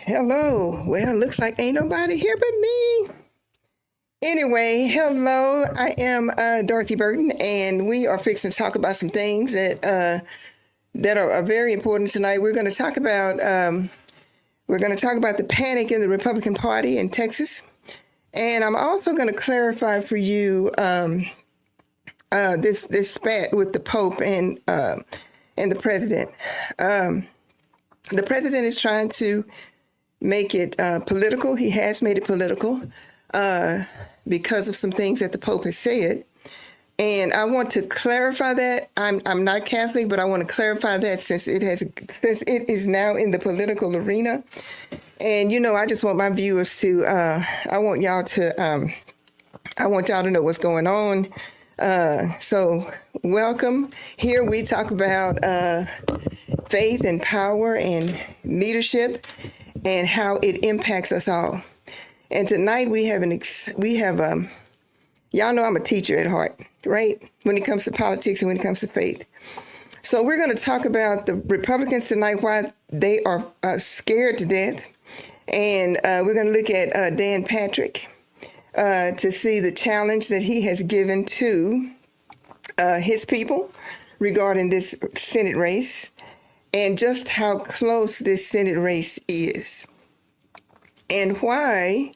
Hello. Well, looks like ain't nobody here but me. Anyway, hello. I am Dorothy Burton, and we are fixing to talk about some things that are very important tonight. We're going to talk about the panic in the Republican Party in Texas, and I'm also going to clarify for you this spat with the Pope and the president. The president is trying to make it political. He has made it political because of some things that the Pope has said. And I want to clarify that. I'm not Catholic, but I want to clarify that since it is now in the political arena. And I just want my viewers to I want y'all to know what's going on. So welcome. Here we talk about faith and power and leadership and how it impacts us all. And tonight we have y'all know I'm a teacher at heart, right? When it comes to politics and when it comes to faith. So we're going to talk about the Republicans tonight, why they are scared to death. And we're going to look at Dan Patrick to see the challenge that he has given to his people regarding this Senate race and just how close this Senate race is and why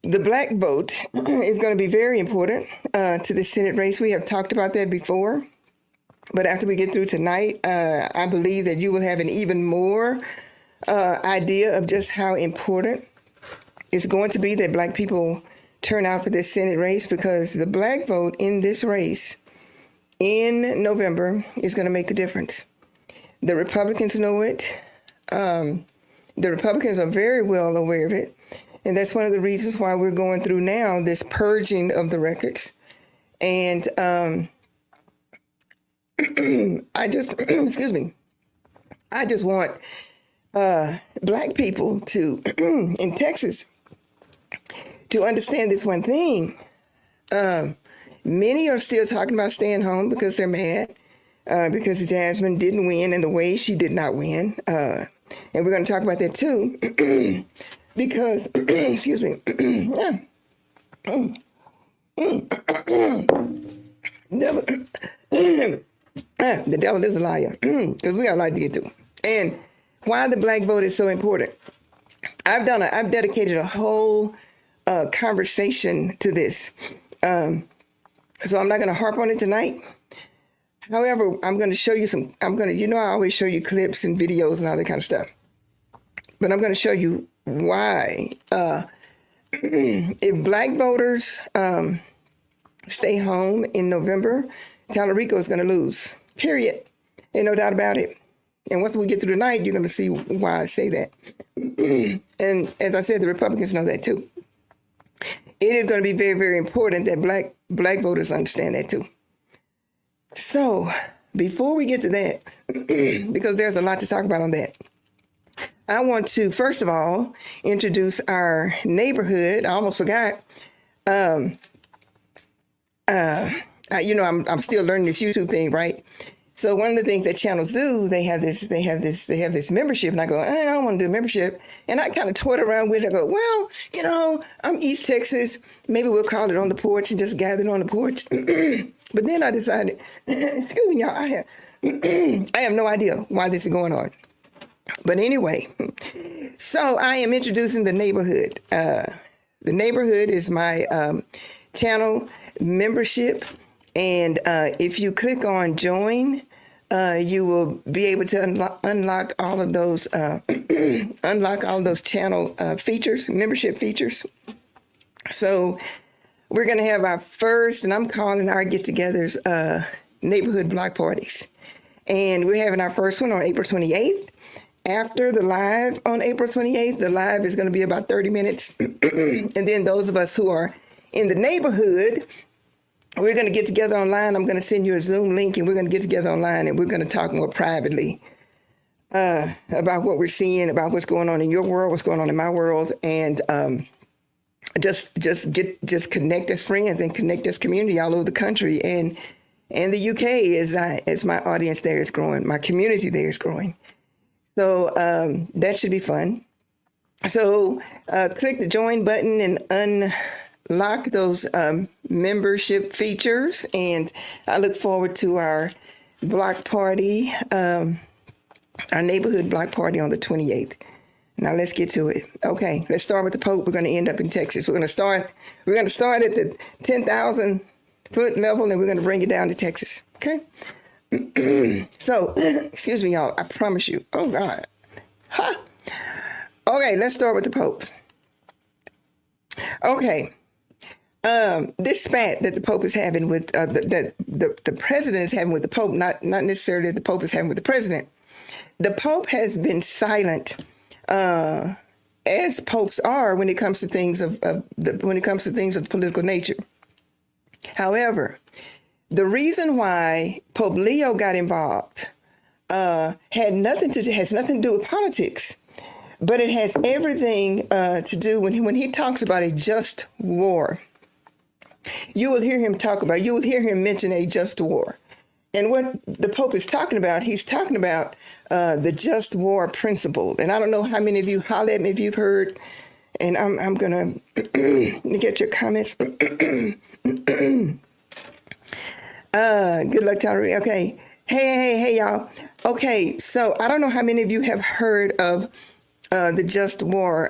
the black vote is going to be very important to the Senate race. We have talked about that before, but after we get through tonight, I believe that you will have an even more idea of just how important it's going to be that black people turn out for this Senate race, because the black vote in this race in November is going to make the difference. The Republicans know it. The Republicans are very well aware of it. And that's one of the reasons why we're going through now this purging of the records. And I just, excuse me, I just want black people to, in Texas, to understand this one thing. Many are still talking about staying home because they're mad because Jasmine didn't win in the way she did not win. And we're going to talk about that too. Because, excuse me, the devil is a liar, because we got a lot to get to. And why the black vote is so important. I've dedicated a whole conversation to this. So I'm not going to harp on it tonight. However, I'm going to show you I always show you clips and videos and all that kind of stuff. But I'm going to show you why if black voters stay home in November, Talarico is going to lose, period. Ain't no doubt about it. And once we get through tonight, you're going to see why I say that. And as I said, the Republicans know that too. It is going to be very, very important that black voters understand that too. So before we get to that, because there's a lot to talk about on that, I want to, first of all, introduce our neighborhood. I almost forgot. I'm still learning this YouTube thing, right? So one of the things that channels do, they have this membership, and I go, I don't want to do a membership, and I kind of toyed around with it. I go, well, I'm East Texas. Maybe we'll call it On the Porch and just gather on the porch. But then I decided, excuse me, y'all, I have no idea why this is going on. But anyway, so I am introducing the neighborhood. The neighborhood is my channel membership. And if you click on join, you will be able to unlock all of those channel features, membership features. So we're going to have our first, and I'm calling our get-togethers neighborhood block parties. And we're having our first one on April 28th. After the live on April 28th, the live is going to be about 30 minutes. And then those of us who are in the neighborhood, we're going to get together online. I'm going to send you a Zoom link, and we're going to get together online, and we're going to talk more privately about what we're seeing, about what's going on in your world, what's going on in my world, and just connect as friends and connect as community all over the country. And the UK, as my audience there is growing, my community there is growing. So that should be fun. So click the join button and unlock those membership features. And I look forward to our block party, our neighborhood block party on the 28th. Now let's get to it. Okay, let's start with the Pope. We're going to end up in Texas. We're going to start at the 10,000 foot level, and we're going to bring it down to Texas. Okay. So, excuse me, y'all. I promise you. Oh God. Huh. Okay, let's start with the Pope. Okay. This spat that the Pope is having with that the president is having with the Pope, not necessarily that the Pope is having with the president. The Pope has been silent, as popes are when it comes to things of political nature. However, the reason why Pope Leo got involved has nothing to do with politics, but it has everything to do when he talks about a just war. You will hear him mention a just war. And what the Pope is talking about, he's talking about the just war principle. And I don't know how many of you holler at me if you've heard, and I'm going to get your comments. Good luck, Talarico. Okay. Hey, y'all. Okay, so I don't know how many of you have heard of the Just War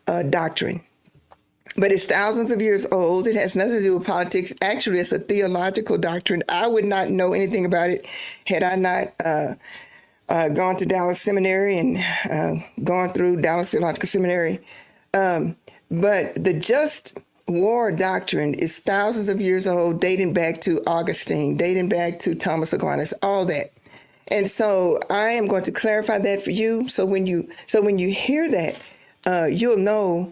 Doctrine. But it's thousands of years old. It has nothing to do with politics. Actually, it's a theological doctrine. I would not know anything about it had I not gone to Dallas Seminary and gone through Dallas Theological Seminary. But the Just War Doctrine is thousands of years old, dating back to Augustine, dating back to Thomas Aquinas, all that. And so I am going to clarify that for you. So when you hear that, you'll know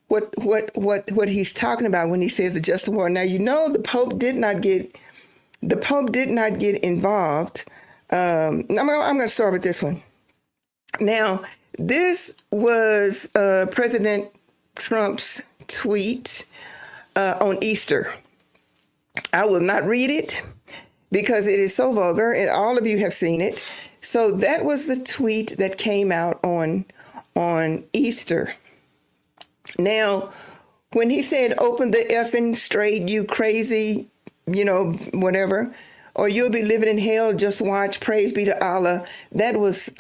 what he's talking about when he says the just war. Now, you know, the Pope did not get involved. I'm going to start with this one. Now, this was President Trump's tweet on Easter. I will not read it because it is so vulgar, and all of you have seen it. So that was the tweet that came out on Easter. Now, when he said, "Open the effing straight, you crazy," whatever, or "you'll be living in hell, just watch, praise be to Allah," that was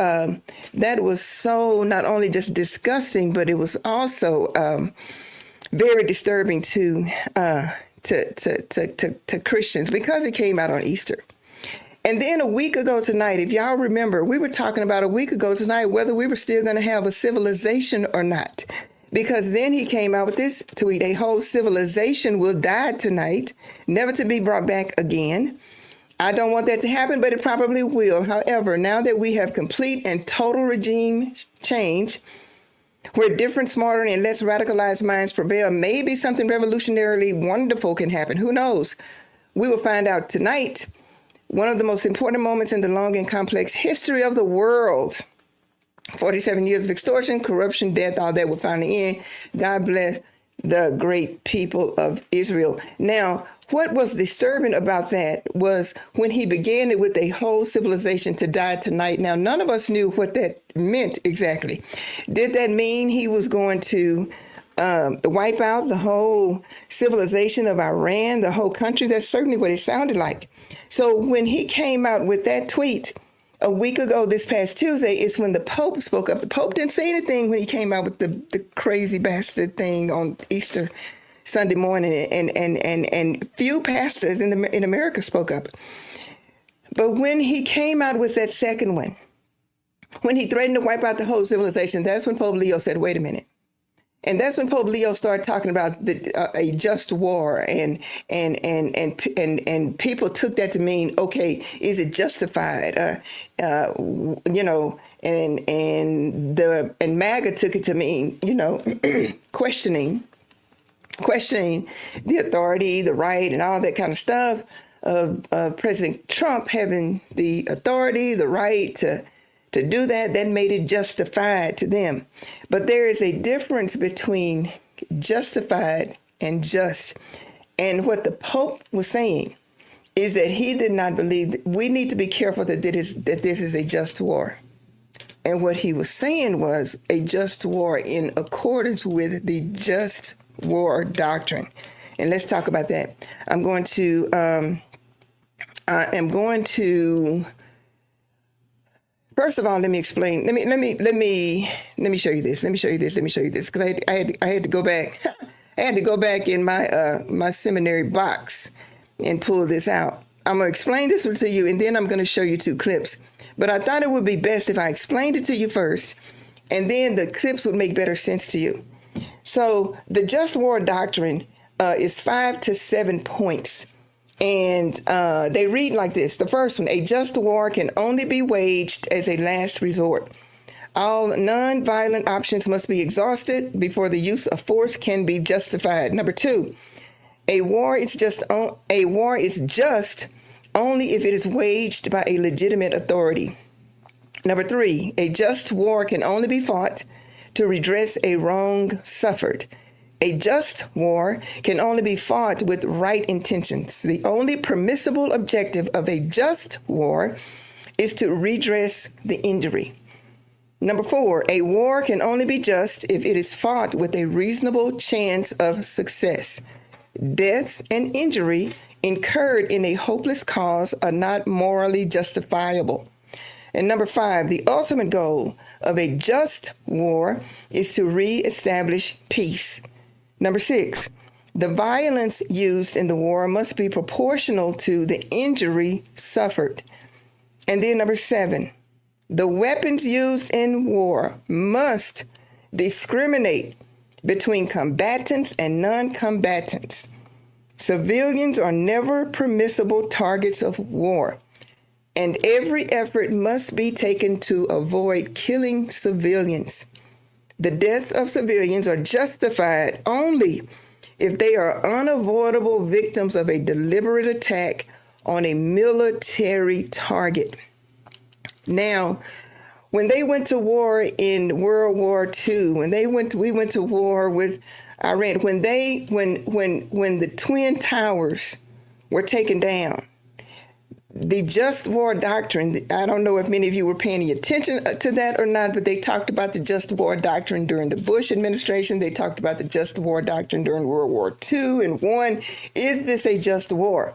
so not only just disgusting, but it was also very disturbing to Christians because it came out on Easter. And then a week ago tonight, if y'all remember, we were talking about a week ago tonight whether we were still going to have a civilization or not. Because then he came out with this tweet: "A whole civilization will die tonight, never to be brought back again. I don't want that to happen, but it probably will. However, now that we have complete and total regime change, where different, smarter, and less radicalized minds prevail, maybe something revolutionarily wonderful can happen. Who knows? We will find out tonight. One of the most important moments in the long and complex history of the world. 47 years of extortion, corruption, death, all that will finally end. God bless the great people of Israel." Now, what was disturbing about that was when he began it with "a whole civilization to die tonight." Now, none of us knew what that meant exactly. Did that mean he was going to wipe out the whole civilization of Iran, the whole country? That's certainly what it sounded like. So when he came out with that tweet a week ago, this past Tuesday, is when the Pope spoke up. The Pope didn't say anything when he came out with the crazy bastard thing on Easter Sunday morning, and few pastors in America spoke up. But when he came out with that second one, when he threatened to wipe out the whole civilization, that's when Pope Leo said, "Wait a minute." And that's when Pope Leo started talking about a just war, and people took that to mean, okay, is it justified? And MAGA took it to mean, questioning the authority, the right, and all that kind of stuff of President Trump having the authority, the right to do that. That made it justified to them. But there is a difference between justified and just. And what the Pope was saying is that he did not believe that we need to be careful that this is a just war. And what he was saying was a just war in accordance with the Just War Doctrine. And let's talk about that. I am going to first of all, let me explain. Let me show you this. Because I had to go back. I had to go back in my seminary box and pull this out. I'm gonna explain this one to you, and then I'm gonna show you 2 clips. But I thought it would be best if I explained it to you first, and then the clips would make better sense to you. So the Just War Doctrine is 5 to 7 points. And they read like this. The first one: a just war can only be waged as a last resort. All non-violent options must be exhausted before the use of force can be justified. Number 2, a war is just only if it is waged by a legitimate authority. Number 3, a just war can only be fought to redress a wrong suffered. A just war can only be fought with right intentions. The only permissible objective of a just war is to redress the injury. Number 4, a war can only be just if it is fought with a reasonable chance of success. Deaths and injury incurred in a hopeless cause are not morally justifiable. And number 5, the ultimate goal of a just war is to reestablish peace. Number 6, the violence used in the war must be proportional to the injury suffered. And then number 7, the weapons used in war must discriminate between combatants and non-combatants. Civilians are never permissible targets of war, and every effort must be taken to avoid killing civilians. The deaths of civilians are justified only if they are unavoidable victims of a deliberate attack on a military target. Now, when they went to war in World War II, we went to war with Iran, when the Twin Towers were taken down, the Just War Doctrine, I don't know if many of you were paying any attention to that or not, but they talked about the Just War Doctrine during the Bush administration. They talked about the Just War Doctrine during World War II and I. Is this a just war?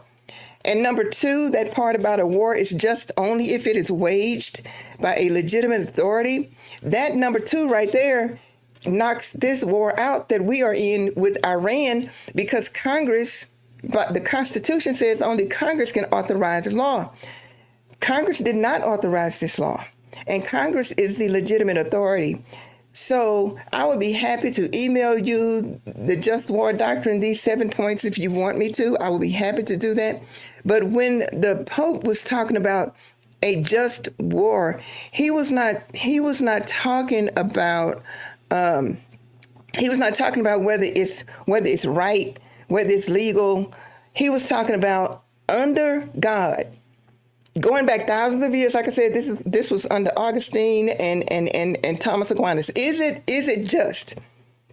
And number 2, that part about a war is just only if it is waged by a legitimate authority. That number 2 right there knocks this war out that we are in with Iran, because Congress, but the Constitution says only Congress can authorize law. Congress did not authorize this law, and Congress is the legitimate authority. So I would be happy to email you the Just War Doctrine, these 7 points, if you want me to. I will be happy to do that. But when the Pope was talking about a just war, he was not talking about whether it's right, whether it's legal. He was talking about under God. Going back thousands of years, like I said, this was under Augustine and Thomas Aquinas. Is it just?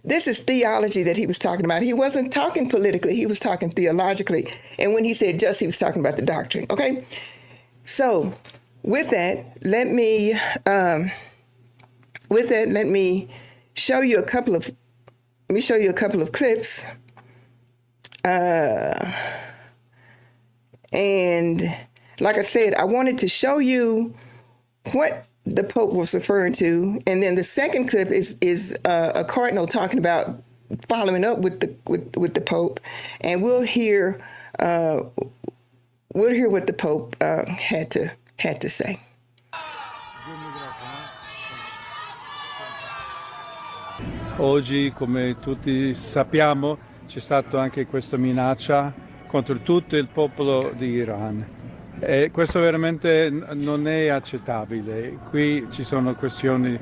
This is theology that he was talking about. He wasn't talking politically. He was talking theologically. And when he said just, he was talking about the doctrine. Okay. So with that, let me show you a couple of clips. And like I said, I wanted to show you what the Pope was referring to, and then the second clip is a cardinal talking about following up with the Pope, and we'll hear what the Pope had to say. Oggi, come tutti sappiamo, c'è stata anche questa minaccia contro tutto il popolo di Iran. E questo veramente non è accettabile. Qui ci sono questioni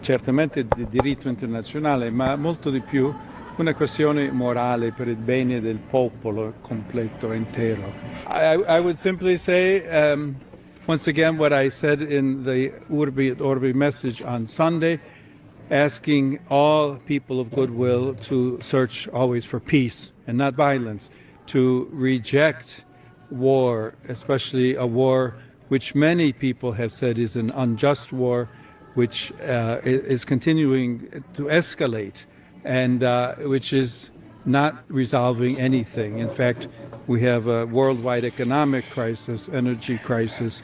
certamente di diritto internazionale, ma molto di più una questione morale per il bene del popolo completo, intero. I would simply say, once again, what I said in the Urbi et Orbi message on Sunday, asking all people of goodwill to search always for peace and not violence, to reject war, especially a war which many people have said is an unjust war, which is continuing to escalate, and which is not resolving anything. In fact, we have a worldwide economic crisis, energy crisis,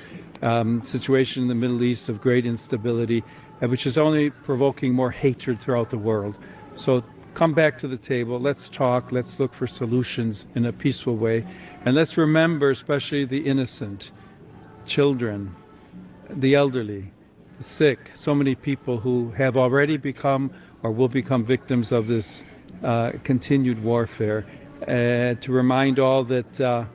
situation in the Middle East of great instability, which is only provoking more hatred throughout the world. So come back to the table, let's talk, let's look for solutions in a peaceful way, and let's remember especially the innocent, children, the elderly, the sick, so many people who have already become or will become victims of this continued warfare. To remind all that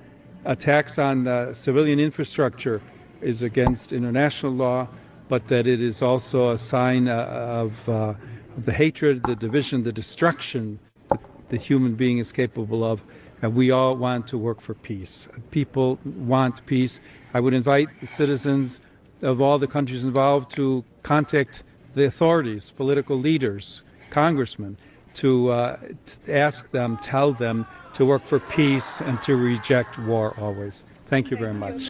attacks on civilian infrastructure is against international law, but that it is also a sign of the hatred, the division, the destruction that the human being is capable of. And we all want to work for peace. People want peace. I would invite the citizens of all the countries involved to contact the authorities, political leaders, congressmen, to ask them, tell them to work for peace and to reject war always. Thank you very much.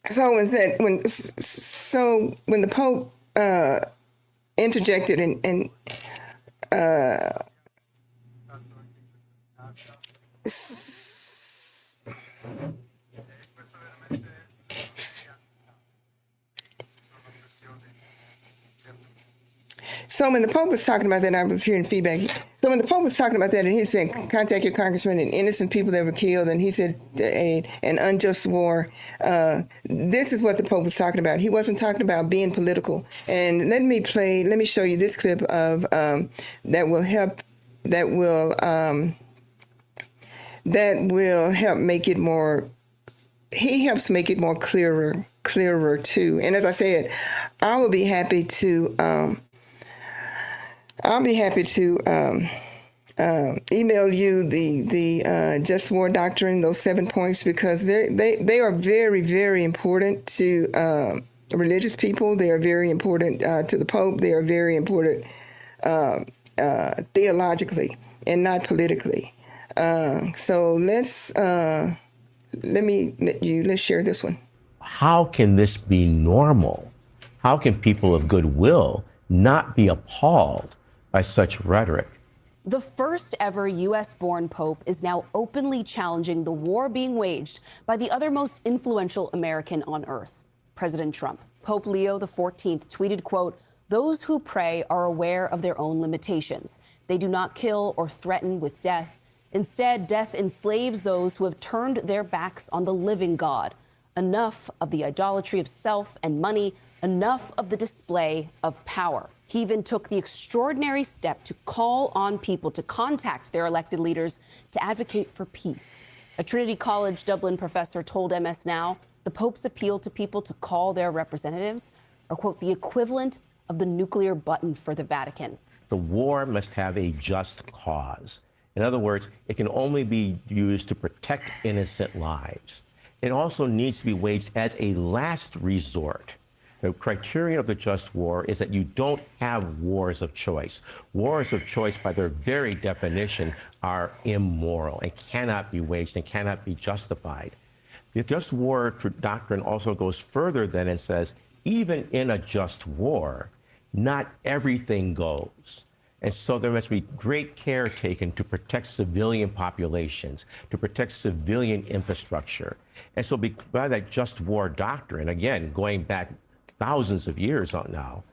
So when the Pope interjected and so when the Pope was talking about that, I was hearing feedback. So when the Pope was talking about that, and he said, contact your congressman and innocent people that were killed, and he said, an unjust war, this is what the Pope was talking about. He wasn't talking about being political. And let me show you this clip of that will help make it more, he helps make it more clearer too. And as I said, I will be happy to email you the Just War Doctrine, those 7 points, because they are very, very important to religious people. They are very important to the Pope. They are very important theologically and not politically. So let's share this one. How can this be normal? How can people of goodwill not be appalled by such rhetoric? The first ever U.S.-born Pope is now openly challenging the war being waged by the other most influential American on earth, President Trump. Pope Leo XIV tweeted, quote, "Those who pray are aware of their own limitations. They do not kill or threaten with death. Instead, death enslaves those who have turned their backs on the living God. Enough of the idolatry of self and money, enough of the display of power." He even took the extraordinary step to call on people to contact their elected leaders to advocate for peace. A Trinity College Dublin professor told MS Now the Pope's appeal to people to call their representatives are, quote, the equivalent of the nuclear button for the Vatican. The war must have a just cause. In other words, it can only be used to protect innocent lives. It also needs to be waged as a last resort. The criterion of the just war is that you don't have wars of choice. Wars of choice, by their very definition, are immoral and cannot be waged and cannot be justified. The just war doctrine also goes further than it says, even in a just war, not everything goes. And so there must be great care taken to protect civilian populations, to protect civilian infrastructure. And so by that just war doctrine, again, going back thousands of years on now,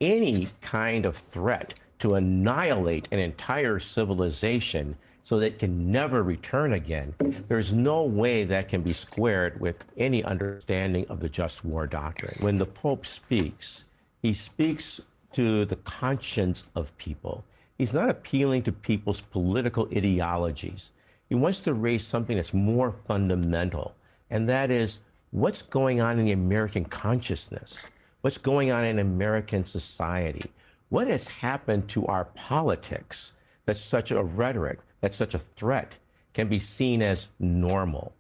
any kind of threat to annihilate an entire civilization so that it can never return again, there's no way that can be squared with any understanding of the just war doctrine. When the Pope speaks, he speaks to the conscience of people. He's not appealing to people's political ideologies. He wants to raise something that's more fundamental, and that is what's going on in the American consciousness? What's going on in American society? What has happened to our politics that such a rhetoric, that such a threat can be seen as normal?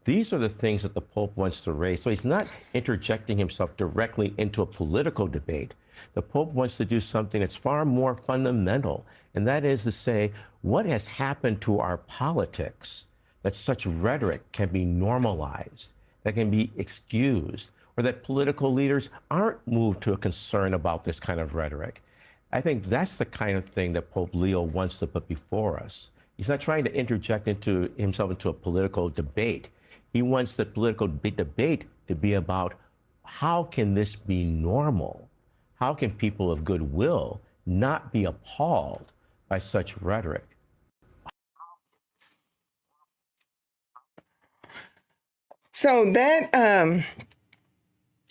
These are the things that the Pope wants to raise. So he's not interjecting himself directly into a political debate. The Pope wants to do something that's far more fundamental, and that is to say, what has happened to our politics that such rhetoric can be normalized, that can be excused, or that political leaders aren't moved to a concern about this kind of rhetoric. I think that's the kind of thing that Pope Leo wants to put before us. He's not trying to interject himself into a political debate. He wants the political debate to be about how can this be normal? How can people of goodwill not be appalled by such rhetoric? So that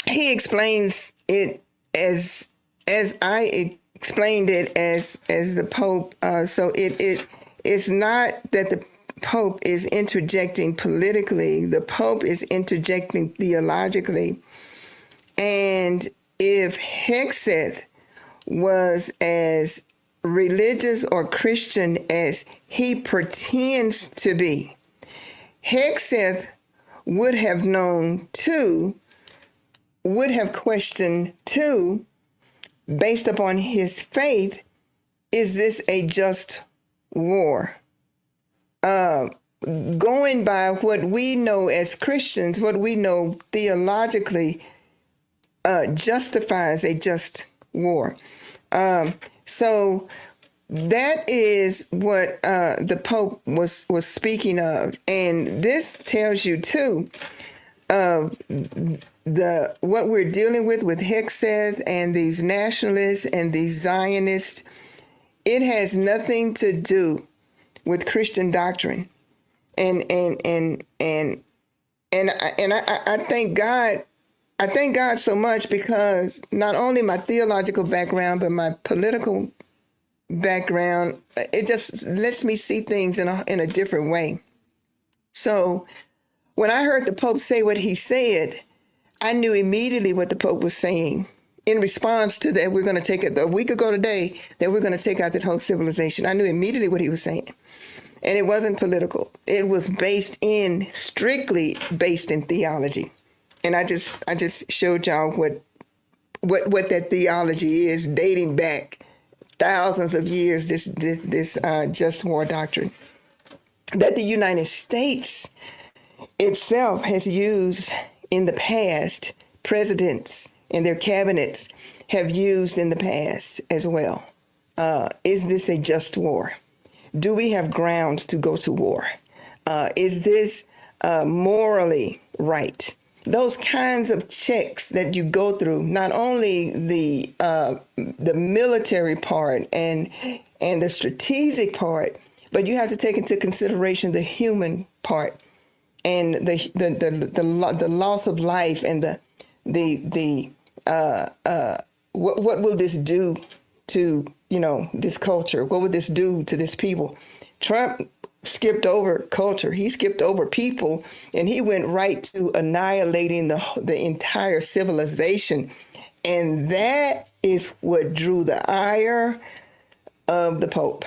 he explains it as I explained it as the Pope. So it's not that the Pope is interjecting politically. The Pope is interjecting theologically. And if Hexeth was as religious or Christian as he pretends to be, Hexeth would have known too, would have questioned too, based upon his faith, is this a just war? Going by what we know as Christians, what we know theologically justifies a just war. So that is what the Pope was speaking of. And this tells you too, what we're dealing with Hexeth and these nationalists and these Zionists. It has nothing to do with Christian doctrine, and I thank God. I thank God so much, because not only my theological background, but my political background, it just lets me see things in a different way. So when I heard the Pope say what he said, I knew immediately what the Pope was saying in response to that. We're going to take it a week ago today, that we're going to take out that whole civilization. I knew immediately what he was saying. And it wasn't political. It was strictly based in theology. And I just showed y'all what that theology is, dating back thousands of years, this Just War Doctrine that the United States itself has used in the past. Presidents and their cabinets have used in the past as well. Is this a just war? Do we have grounds to go to war? Is this morally right? Those kinds of checks that you go through, not only the military part and the strategic part, but you have to take into consideration the human part and the loss of life and what will this do to this culture? What would this do to this people? Trump skipped over culture. He skipped over people, and he went right to annihilating the entire civilization. And that is what drew the ire of the Pope.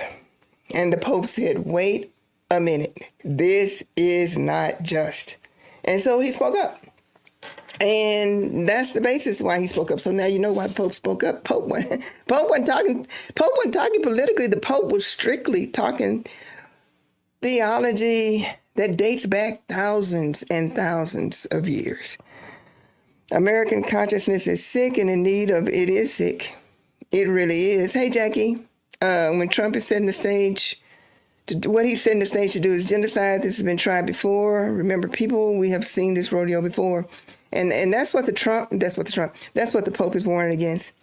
And the Pope said, wait a minute, this is not just. And so he spoke up. And that's the basis why he spoke up. So now you know why the Pope spoke up. Pope wasn't talking politically. The Pope was strictly talking theology that dates back thousands and thousands of years. American consciousness is sick and in need of, it is sick. It really is. Hey, Jackie, when Trump is setting the stage, what he's setting the stage to do is genocide. This has been tried before. Remember, people, we have seen this rodeo before. And that's what that's what the Pope is warning against.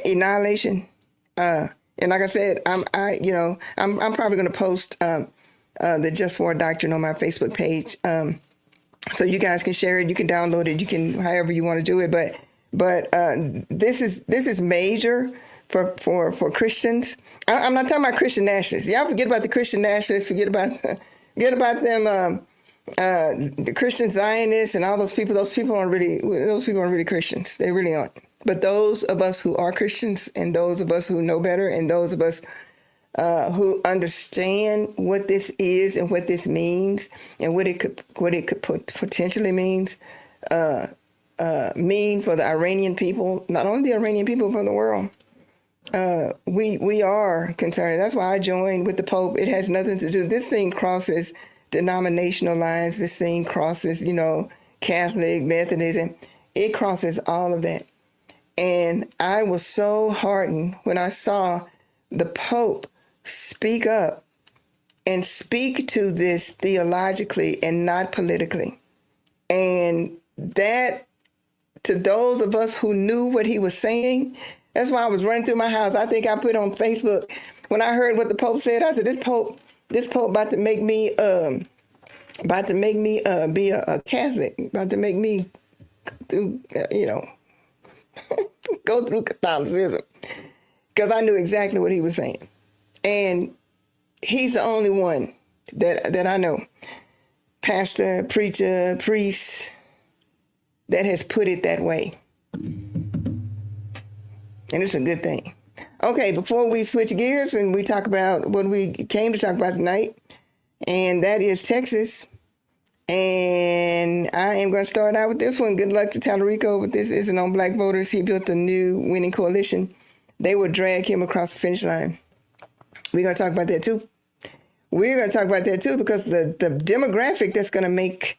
Annihilation. And like I said, I'm probably going to post the Just War Doctrine on my Facebook page, so you guys can share it. You can download it. You can however you want to do it. But this is major for Christians. I'm not talking about Christian nationalists. Y'all forget about the Christian nationalists. Forget about them. The Christian Zionists and all those people. Those people aren't really Christians. They really aren't. But those of us who are Christians, and those of us who know better, and those of us who understand what this is and what this means, and what it could potentially mean for the Iranian people, not only the Iranian people, but the world. We are concerned. That's why I joined with the Pope. It has nothing to do. This thing crosses denominational lines. This thing crosses, Catholic, Methodism. It crosses all of that. And I was so heartened when I saw the Pope speak up and speak to this theologically and not politically. And that, to those of us who knew what he was saying, that's why I was running through my house. I think I put on Facebook, when I heard what the Pope said, I said, this Pope about to make me be a Catholic, about to make me go through Catholicism, because I knew exactly what he was saying. And he's the only one that I know, pastor, preacher, priest, that has put it that way. And it's a good thing. Okay, before we switch gears and we talk about what we came to talk about tonight, and that is Texas. And I am going to start out with this one. Good luck to Talarico, but this isn't on black voters. He built a new winning coalition. They will drag him across the finish line. We're going to talk about that too. We're going to talk about that too, because the demographic that's going to make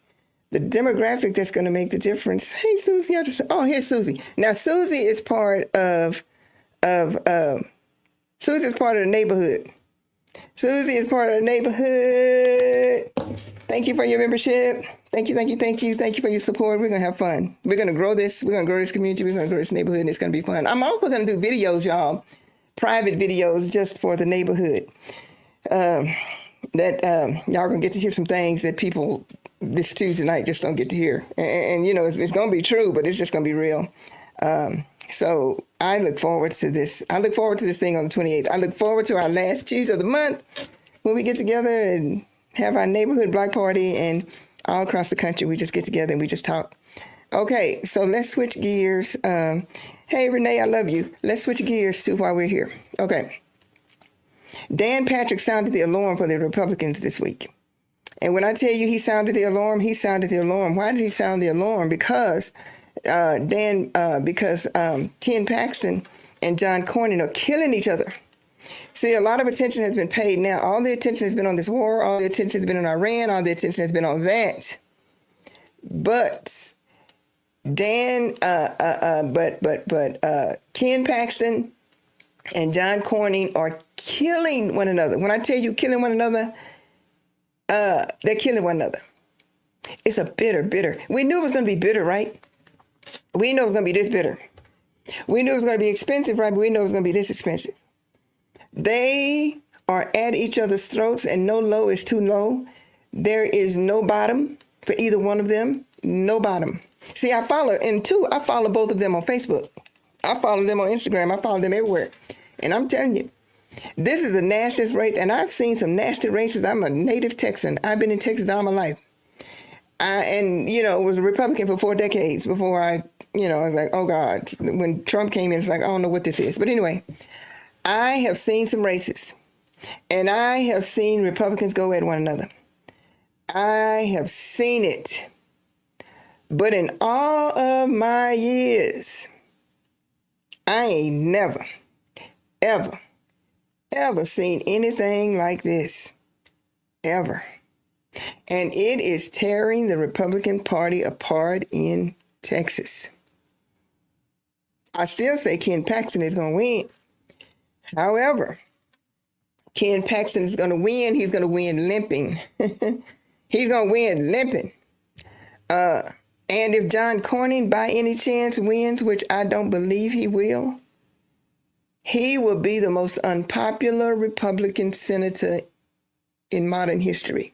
the difference. Hey, Susie, here's Susie. Now, Susie is part of the neighborhood. Susie is part of the neighborhood. Thank you for your membership. Thank you for your support. We're going to have fun. We're going to grow this. We're going to grow this community. We're going to grow this neighborhood, and it's going to be fun. I'm also going to do videos, y'all, private videos just for the neighborhood. Y'all going to get to hear some things that people this Tuesday night just don't get to hear. And it's going to be true, but it's just going to be real. So I look forward to this. I look forward to this thing on the 28th. I look forward to our last Tuesday of the month when we get together and have our neighborhood block party, and all across the country, we just get together and we just talk. Okay, so let's switch gears. Hey, Renee, I love you. Let's switch gears to why we're here. Okay. Dan Patrick sounded the alarm for the Republicans this week. And when I tell you he sounded the alarm, he sounded the alarm. Why did he sound the alarm? Because Ken Paxton and John Cornyn are killing each other. See, a lot of attention has been paid now. All the attention has been on this war. All the attention has been on Iran. All the attention has been on that. But Ken Paxton and John Cornyn are killing one another. When I tell you killing one another, they're killing one another. It's a bitter. We knew it was going to be bitter, right? We knew it was going to be this bitter. We knew it was going to be expensive, right? But we knew it was going to be this expensive. They are at each other's throats, and no low is too low. There is no bottom for either one of them. No bottom. See, I follow both of them on Facebook. I follow them on Instagram. I follow them everywhere. And I'm telling you, this is the nastiest race, and I've seen some nasty races. I'm a native Texan. I've been in Texas all my life. Was a Republican for 4 decades before I was like, oh God, when Trump came in, it's like, I don't know what this is. But anyway, I have seen some races, and I have seen Republicans go at one another. I have seen it. But in all of my years, I ain't never, ever, ever seen anything like this. Ever. And it is tearing the Republican Party apart in Texas. I still say Ken Paxton is going to win. However, Ken Paxton is going to win. He's going to win limping. He's going to win limping. And if John Cornyn by any chance wins, which I don't believe he will be the most unpopular Republican senator in modern history.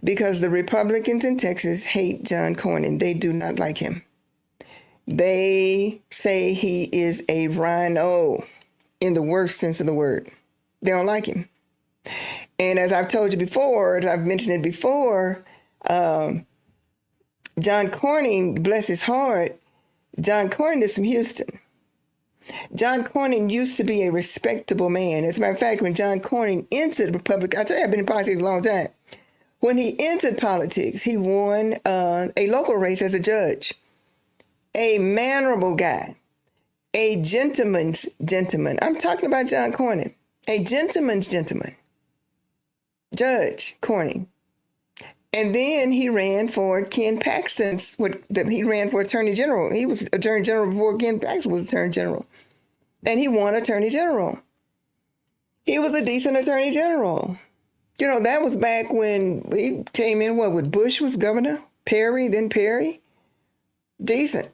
Because the Republicans in Texas hate John Cornyn. They do not like him. They say he is a rhino in the worst sense of the word. They don't like him. And as I've told you before, as I've mentioned it before, John Cornyn, bless his heart, John Cornyn is from Houston. John Cornyn used to be a respectable man. As a matter of fact, when John Cornyn entered the Republican, I tell you, I've been in politics a long time. When he entered politics, he won a local race as a judge. A mannerable guy. A gentleman's gentleman. I'm talking about John Cornyn. A gentleman's gentleman. Judge Cornyn. And then he ran for Ken Paxton's, he ran for Attorney General. He was Attorney General before Ken Paxton was Attorney General. And he won Attorney General. He was a decent Attorney General. You know, that was back when he came in, with Bush was governor, Perry, then Perry. Decent.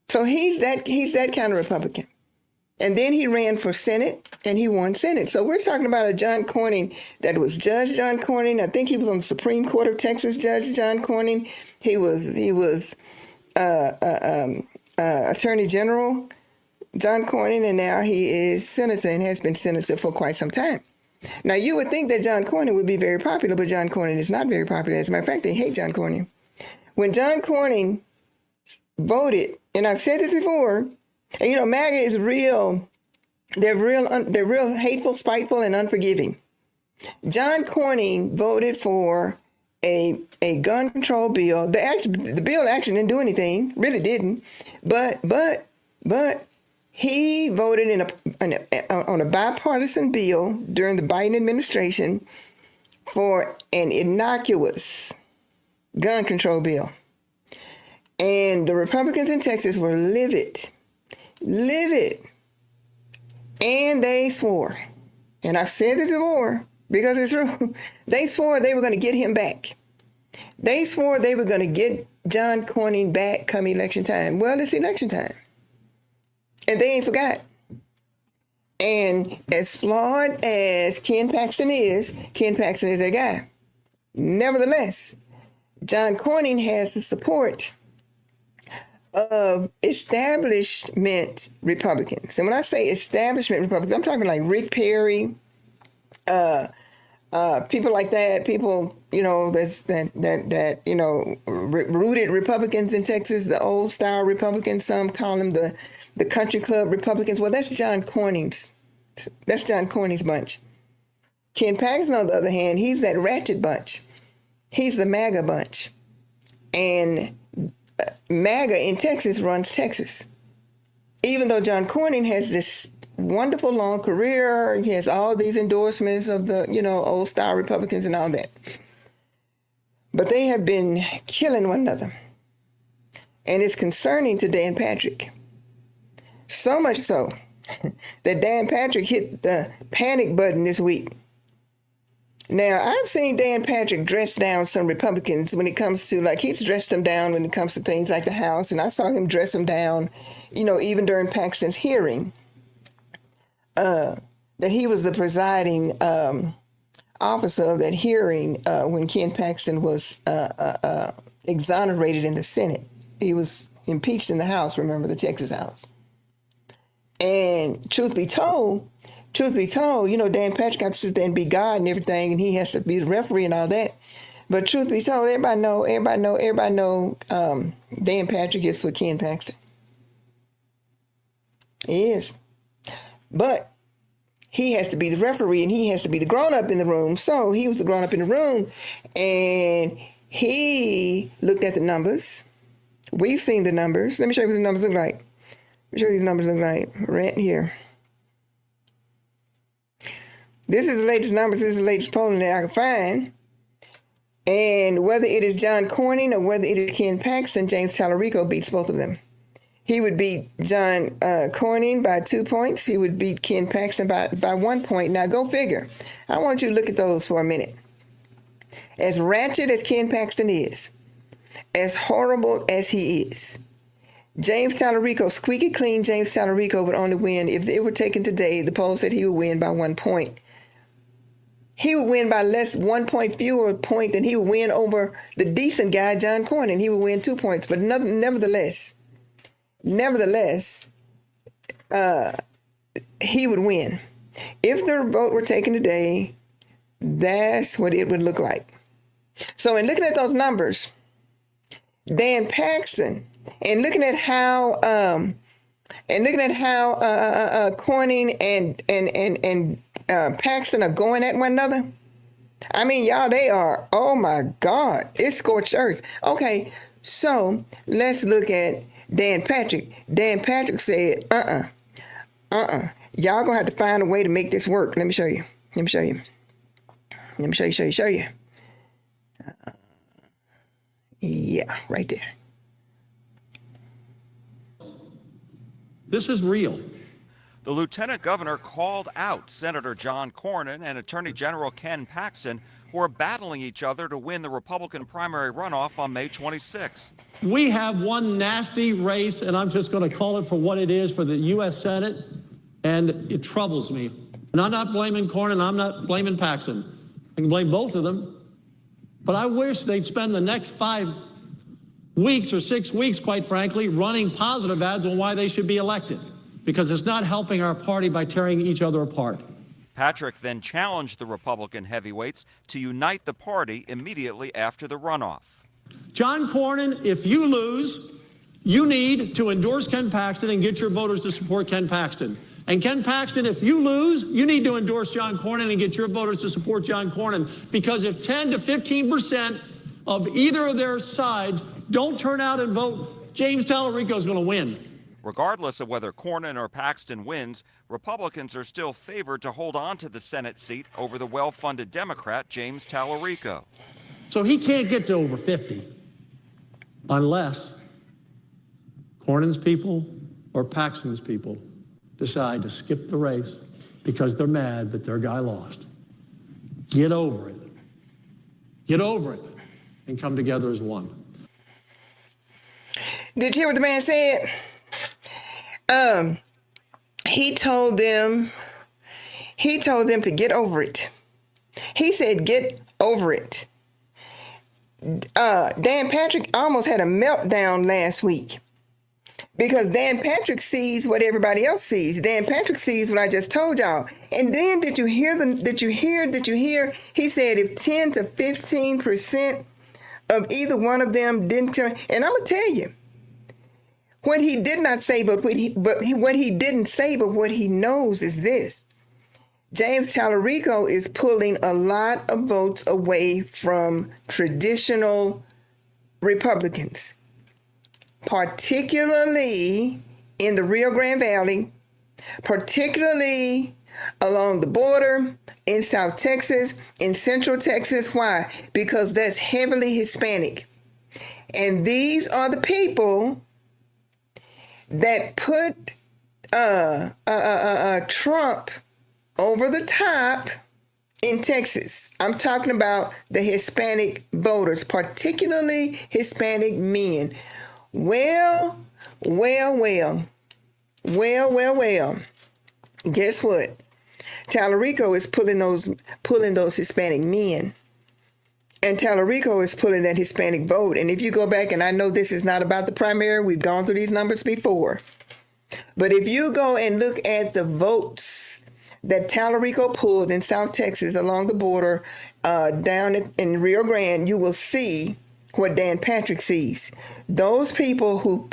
So he's that kind of Republican. And then he ran for Senate, and he won Senate. So we're talking about a John Cornyn that was Judge John Cornyn. I think he was on the Supreme Court of Texas, Judge John Cornyn. He was Attorney General John Cornyn, and now he is senator and has been senator for quite some time. Now, you would think that John Cornyn would be very popular, but John Cornyn is not very popular. As a matter of fact, they hate John Cornyn. When John Cornyn voted, and I've said this before, and you know, MAGA is real. They're real hateful, spiteful, and unforgiving. John Cornyn voted for a gun control bill. The bill actually didn't do anything, really didn't. But he voted on a bipartisan bill during the Biden administration for an innocuous gun control bill. And the Republicans in Texas were livid. And they swore, and I've said it before because it's true, they swore they were going to get him back. They swore they were going to get John Cornyn back come election time. Well, it's election time. And they ain't forgot. And as flawed as Ken Paxton is their guy. Nevertheless, John Cornyn has the support of establishment Republicans. And when I say establishment Republicans, I'm talking like Rick Perry, people like that, people, you know, that you know, rooted Republicans in Texas, the old style Republicans. Some call them the country club Republicans. Well, that's John Cornyn's bunch. Ken Paxton, on the other hand, he's that ratchet bunch. He's the MAGA bunch. And MAGA in Texas runs Texas. Even though John Cornyn has this wonderful long career, he has all these endorsements of the, you know, old style Republicans and all that. But they have been killing one another. And it's concerning to Dan Patrick. So much so that Dan Patrick hit the panic button this week. Now, I've seen Dan Patrick dress down some Republicans when it comes to, like, he's dressed them down when it comes to things like the House, and I saw him dress them down, you know, even during Paxton's hearing, that he was the presiding officer of that hearing when Ken Paxton was exonerated in the Senate. He was impeached in the House, remember, the Texas House. And truth be told, you know, Dan Patrick got to sit there and be God and everything, and he has to be the referee and all that. But truth be told, everybody know Dan Patrick is for Ken Paxton. He is. But he has to be the referee, and he has to be the grown-up in the room. So he was the grown-up in the room, and he looked at the numbers. We've seen the numbers. Let me show you what the numbers look like. Let me show you what these numbers look like right here. This is the latest numbers. This is the latest polling that I can find. And whether it is John Cornyn or whether it is Ken Paxton, James Talarico beats both of them. He would beat John Cornyn by 2 points. He would beat Ken Paxton by 1 point. Now, go figure. I want you to look at those for a minute. As ratchet as Ken Paxton is, as horrible as he is, James Talarico, squeaky clean James Talarico would only win, if it were taken today, the poll said he would win by 1 point. He would win by 1 point fewer point than he would win over the decent guy, John Cornyn. He would win 2 points. But nevertheless, he would win. If the vote were taken today, that's what it would look like. So in looking at those numbers, Dan Paxton, and looking at how Cornyn and Paxton are going at one another. I mean, y'all, they are, oh my God, it's scorched earth. Okay, so let's look at Dan Patrick. Dan Patrick said, y'all gonna have to find a way to make this work. Let me show you. Yeah, right there. This is real. The lieutenant governor called out Senator John Cornyn and Attorney General Ken Paxton, who are battling each other to win the Republican primary runoff on May 26th. We have one nasty race, and I'm just going to call it for what it is, for the U.S. Senate, and it troubles me. And I'm not blaming Cornyn, I'm not blaming Paxton. I can blame both of them. But I wish they'd spend the next 5 weeks or 6 weeks, quite frankly, running positive ads on why they should be elected, because it's not helping our party by tearing each other apart. Patrick then challenged the Republican heavyweights to unite the party immediately after the runoff. John Cornyn, if you lose, you need to endorse Ken Paxton and get your voters to support Ken Paxton. And Ken Paxton, if you lose, you need to endorse John Cornyn and get your voters to support John Cornyn. Because if 10 to 15% of either of their sides don't turn out and vote, James Talarico is going to win. Regardless of whether Cornyn or Paxton wins, Republicans are still favored to hold on to the Senate seat over the well-funded Democrat James Talarico. So he can't get to over 50 unless Cornyn's people or Paxton's people decide to skip the race because they're mad that their guy lost. Get over it. Get over it and come together as one. Did you hear what the man said? He told them to get over it. He said, get over it. Dan Patrick almost had a meltdown last week because Dan Patrick sees what everybody else sees. Dan Patrick sees what I just told y'all. And then did you hear? He said if 10 to 15% of either one of them didn't turn, and I'm gonna tell you, what he did not say, but what he didn't say, but what he knows is this: James Talarico is pulling a lot of votes away from traditional Republicans, particularly in the Rio Grande Valley, particularly along the border, in South Texas, in Central Texas. Why? Because that's heavily Hispanic. And these are the people that put Trump over the top in Texas. I'm talking about the Hispanic voters, particularly Hispanic men. Well. Guess what? Talarico is pulling those Hispanic men. And Talarico is pulling that Hispanic vote. And if you go back, and I know this is not about the primary, we've gone through these numbers before. But if you go and look at the votes that Talarico pulled in South Texas along the border, down in Rio Grande, you will see what Dan Patrick sees. Those people who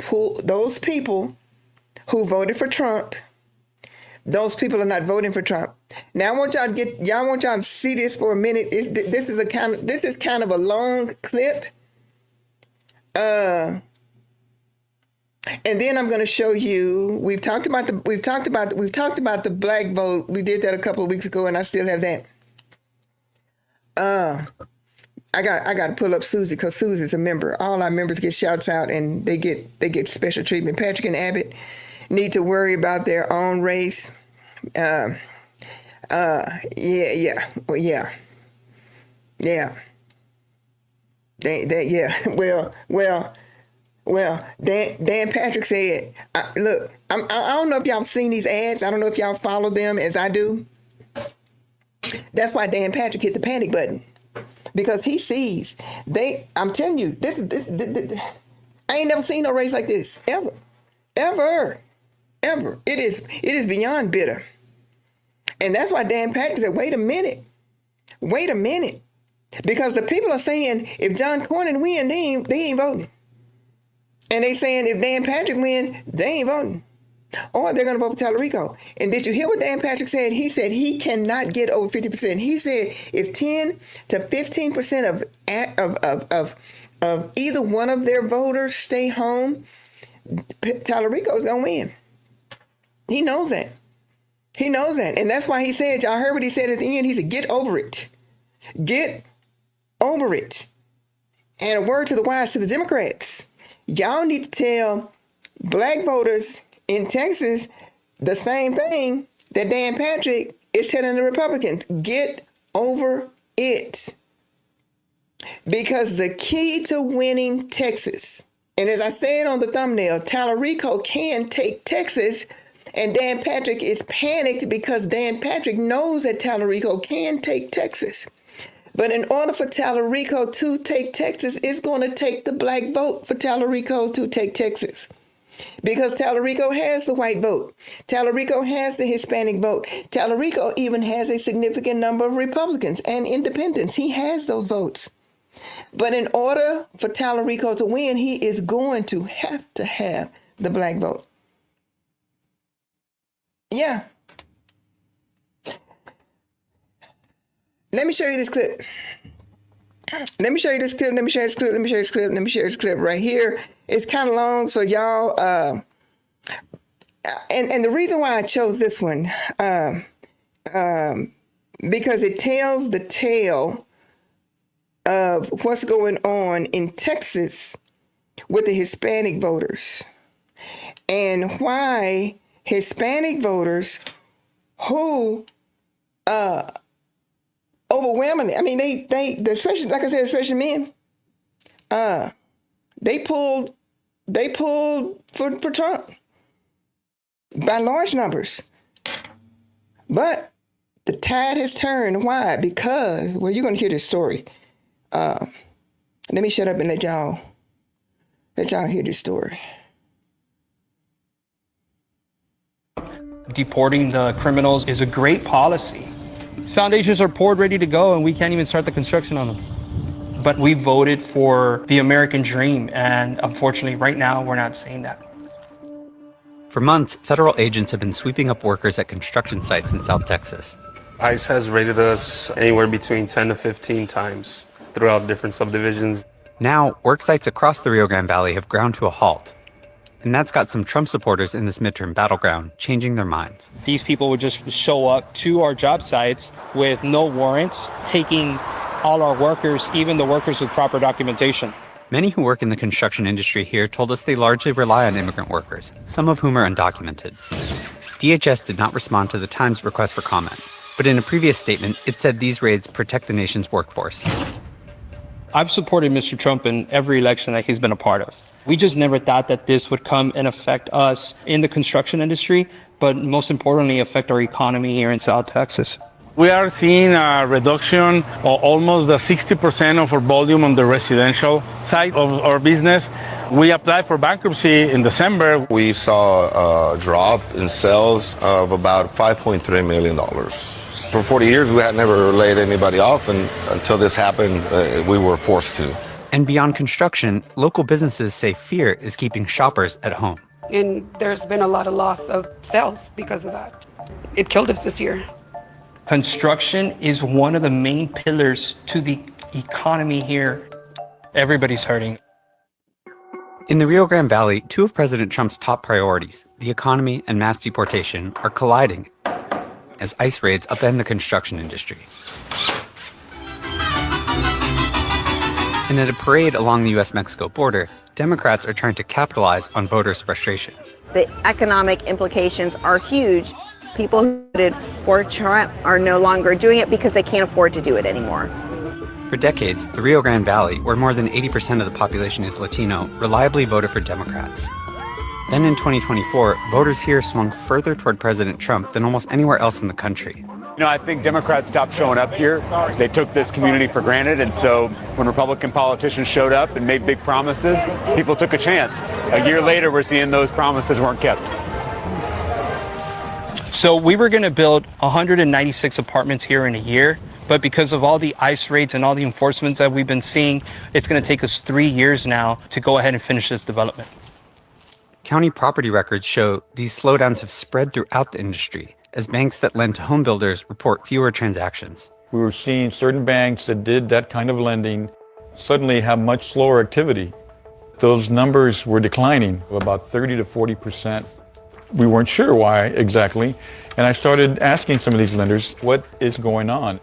voted for Trump, those people are not voting for Trump. Now I want y'all to see this for a minute. This is kind of a long clip. And then I'm going to show you. We've talked about the black vote. We did that a couple of weeks ago, and I still have that. I got to pull up Susie because Susie's a member. All our members get shouts out, and they get special treatment. Patrick and Abbott need to worry about their own race. Yeah. Well, Dan Patrick said, look, I don't know if y'all seen these ads. I don't know if y'all follow them as I do. That's why Dan Patrick hit the panic button, because he sees I'm telling you, this I ain't never seen no race like this ever. It is beyond bitter. And that's why Dan Patrick said, wait a minute. Because the people are saying if John Cornyn win, they ain't voting. And they saying if Dan Patrick win, they ain't voting. Or they're going to vote for Talarico. And did you hear what Dan Patrick said? He said he cannot get over 50%. He said if 10 to 15% of either one of their voters stay home, Talarico is going to win. He knows that. And that's why he said, y'all heard what he said at the end. He said, get over it. Get over it. And a word to the wise to the Democrats. Y'all need to tell black voters in Texas the same thing that Dan Patrick is telling the Republicans. Get over it. Because the key to winning Texas, and as I said on the thumbnail, Talarico can take Texas, and Dan Patrick is panicked because Dan Patrick knows that Talarico can take Texas. But in order for Talarico to take Texas, it's going to take the black vote for Talarico to take Texas. Because Talarico has the white vote. Talarico has the Hispanic vote. Talarico even has a significant number of Republicans and independents. He has those votes. But in order for Talarico to win, he is going to have the black vote. Yeah. Let me show you this clip. Let me show you this clip. Let me share this clip. Let me share this clip. Let me share this clip right here. It's kind of long, so y'all. And the reason why I chose this one, because it tells the tale of what's going on in Texas with the Hispanic voters, and why Hispanic voters who overwhelmingly, I mean, they especially, like I said, especially men, they pulled for Trump by large numbers. But the tide has turned. Why? Because, well, you're going to hear this story. Let me shut up and let y'all hear this story. Deporting the criminals is a great policy. Foundations are poured, ready to go, and we can't even start the construction on them. But we voted for the American dream, and unfortunately, right now, we're not seeing that. For months, federal agents have been sweeping up workers at construction sites in South Texas. ICE has raided us anywhere between 10 to 15 times throughout different subdivisions. Now, work sites across the Rio Grande Valley have ground to a halt. And that's got some Trump supporters in this midterm battleground changing their minds. These people would just show up to our job sites with no warrants, taking all our workers, even the workers with proper documentation. Many who work in the construction industry here told us they largely rely on immigrant workers, some of whom are undocumented. DHS did not respond to the Times' request for comment, but in a previous statement, it said these raids protect the nation's workforce. I've supported Mr. Trump in every election that he's been a part of. We just never thought that this would come and affect us in the construction industry, but most importantly, affect our economy here in South Texas. We are seeing a reduction of almost 60% of our volume on the residential side of our business. We applied for bankruptcy in December. We saw a drop in sales of about $5.3 million. For 40 years, we had never laid anybody off, and until this happened, we were forced to. And beyond construction, local businesses say fear is keeping shoppers at home. And there's been a lot of loss of sales because of that. It killed us this year. Construction is one of the main pillars to the economy here. Everybody's hurting. In the Rio Grande Valley, two of President Trump's top priorities, the economy and mass deportation, are colliding as ICE raids upend the construction industry. And at a parade along the U.S.-Mexico border, Democrats are trying to capitalize on voters' frustration. The economic implications are huge. People who voted for Trump are no longer doing it because they can't afford to do it anymore. For decades, the Rio Grande Valley, where more than 80% of the population is Latino, reliably voted for Democrats. Then in 2024, voters here swung further toward President Trump than almost anywhere else in the country. You know, I think Democrats stopped showing up here. They took this community for granted, and so when Republican politicians showed up and made big promises, people took a chance. A year later, we're seeing those promises weren't kept. So we were going to build 196 apartments here in a year, but because of all the ICE raids and all the enforcements that we've been seeing, it's going to take us 3 years now to go ahead and finish this development. County property records show these slowdowns have spread throughout the industry as banks that lend to home builders report fewer transactions. We were seeing certain banks that did that kind of lending suddenly have much slower activity. Those numbers were declining about 30 to 40%. We weren't sure why exactly, and I started asking some of these lenders, what is going on?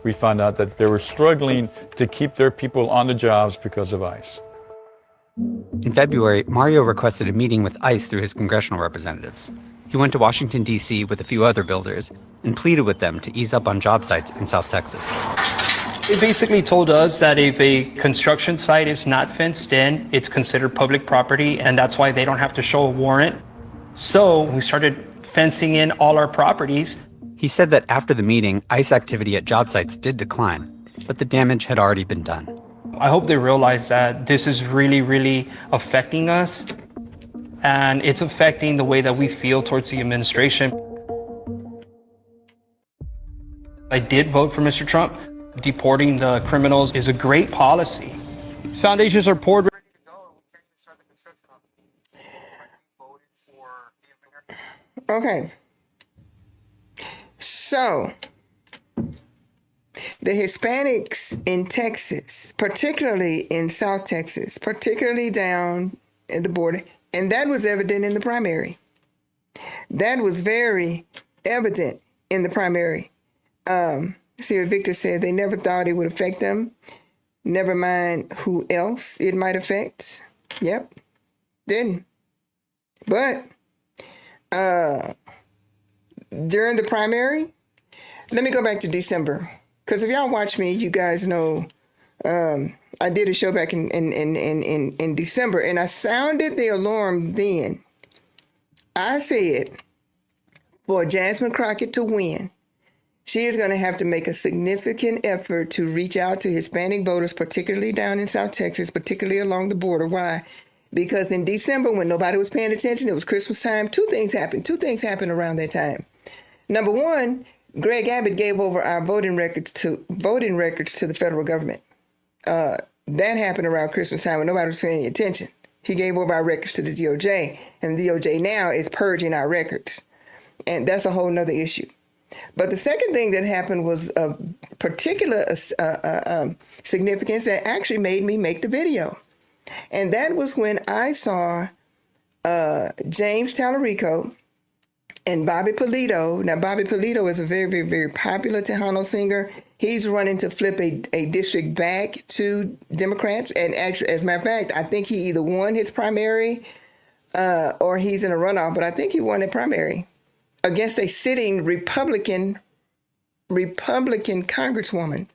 we found out that they were struggling to keep their people on the jobs because of ICE. In February, Mario requested a meeting with ICE through his congressional representatives. He went to Washington, D.C. with a few other builders and pleaded with them to ease up on job sites in South Texas. They basically told us that if a construction site is not fenced in, it's considered public property, and that's why they don't have to show a warrant. So we started fencing in all our properties. He said that after the meeting, ICE activity at job sites did decline, but the damage had already been done. I hope they realize that this is really, really affecting us, and it's affecting the way that we feel towards the administration. I did vote for Mr. Trump. Deporting the criminals is a great policy. These foundations are poured ready to go. We can't even start the construction on them. Okay. So, the Hispanics in Texas, particularly in South Texas, particularly down at the border, and that was evident in the primary. That was very evident in the primary. See what Victor said, they never thought it would affect them. Never mind who else it might affect. Yep, didn't. But during the primary, let me go back to December. Because if y'all watch me, you guys know I did a show back in December, and I sounded the alarm then. I said, for Jasmine Crockett to win, she is going to have to make a significant effort to reach out to Hispanic voters, particularly down in South Texas, particularly along the border. Why? Because in December, when nobody was paying attention, it was Christmas time. Two things happened around that time. Number one, Greg Abbott gave over our voting records to the federal government. That happened around Christmas time when nobody was paying any attention. He gave over our records to the DOJ, and the DOJ now is purging our records. And that's a whole nother issue. But the second thing that happened was of particular significance that actually made me make the video. And that was when I saw James Talarico and Bobby Polito. Now, Bobby Polito is a very, very, very popular Tejano singer. He's running to flip a district back to Democrats. And actually, as a matter of fact, I think he either won his primary or he's in a runoff, but I think he won the primary against a sitting Republican congresswoman.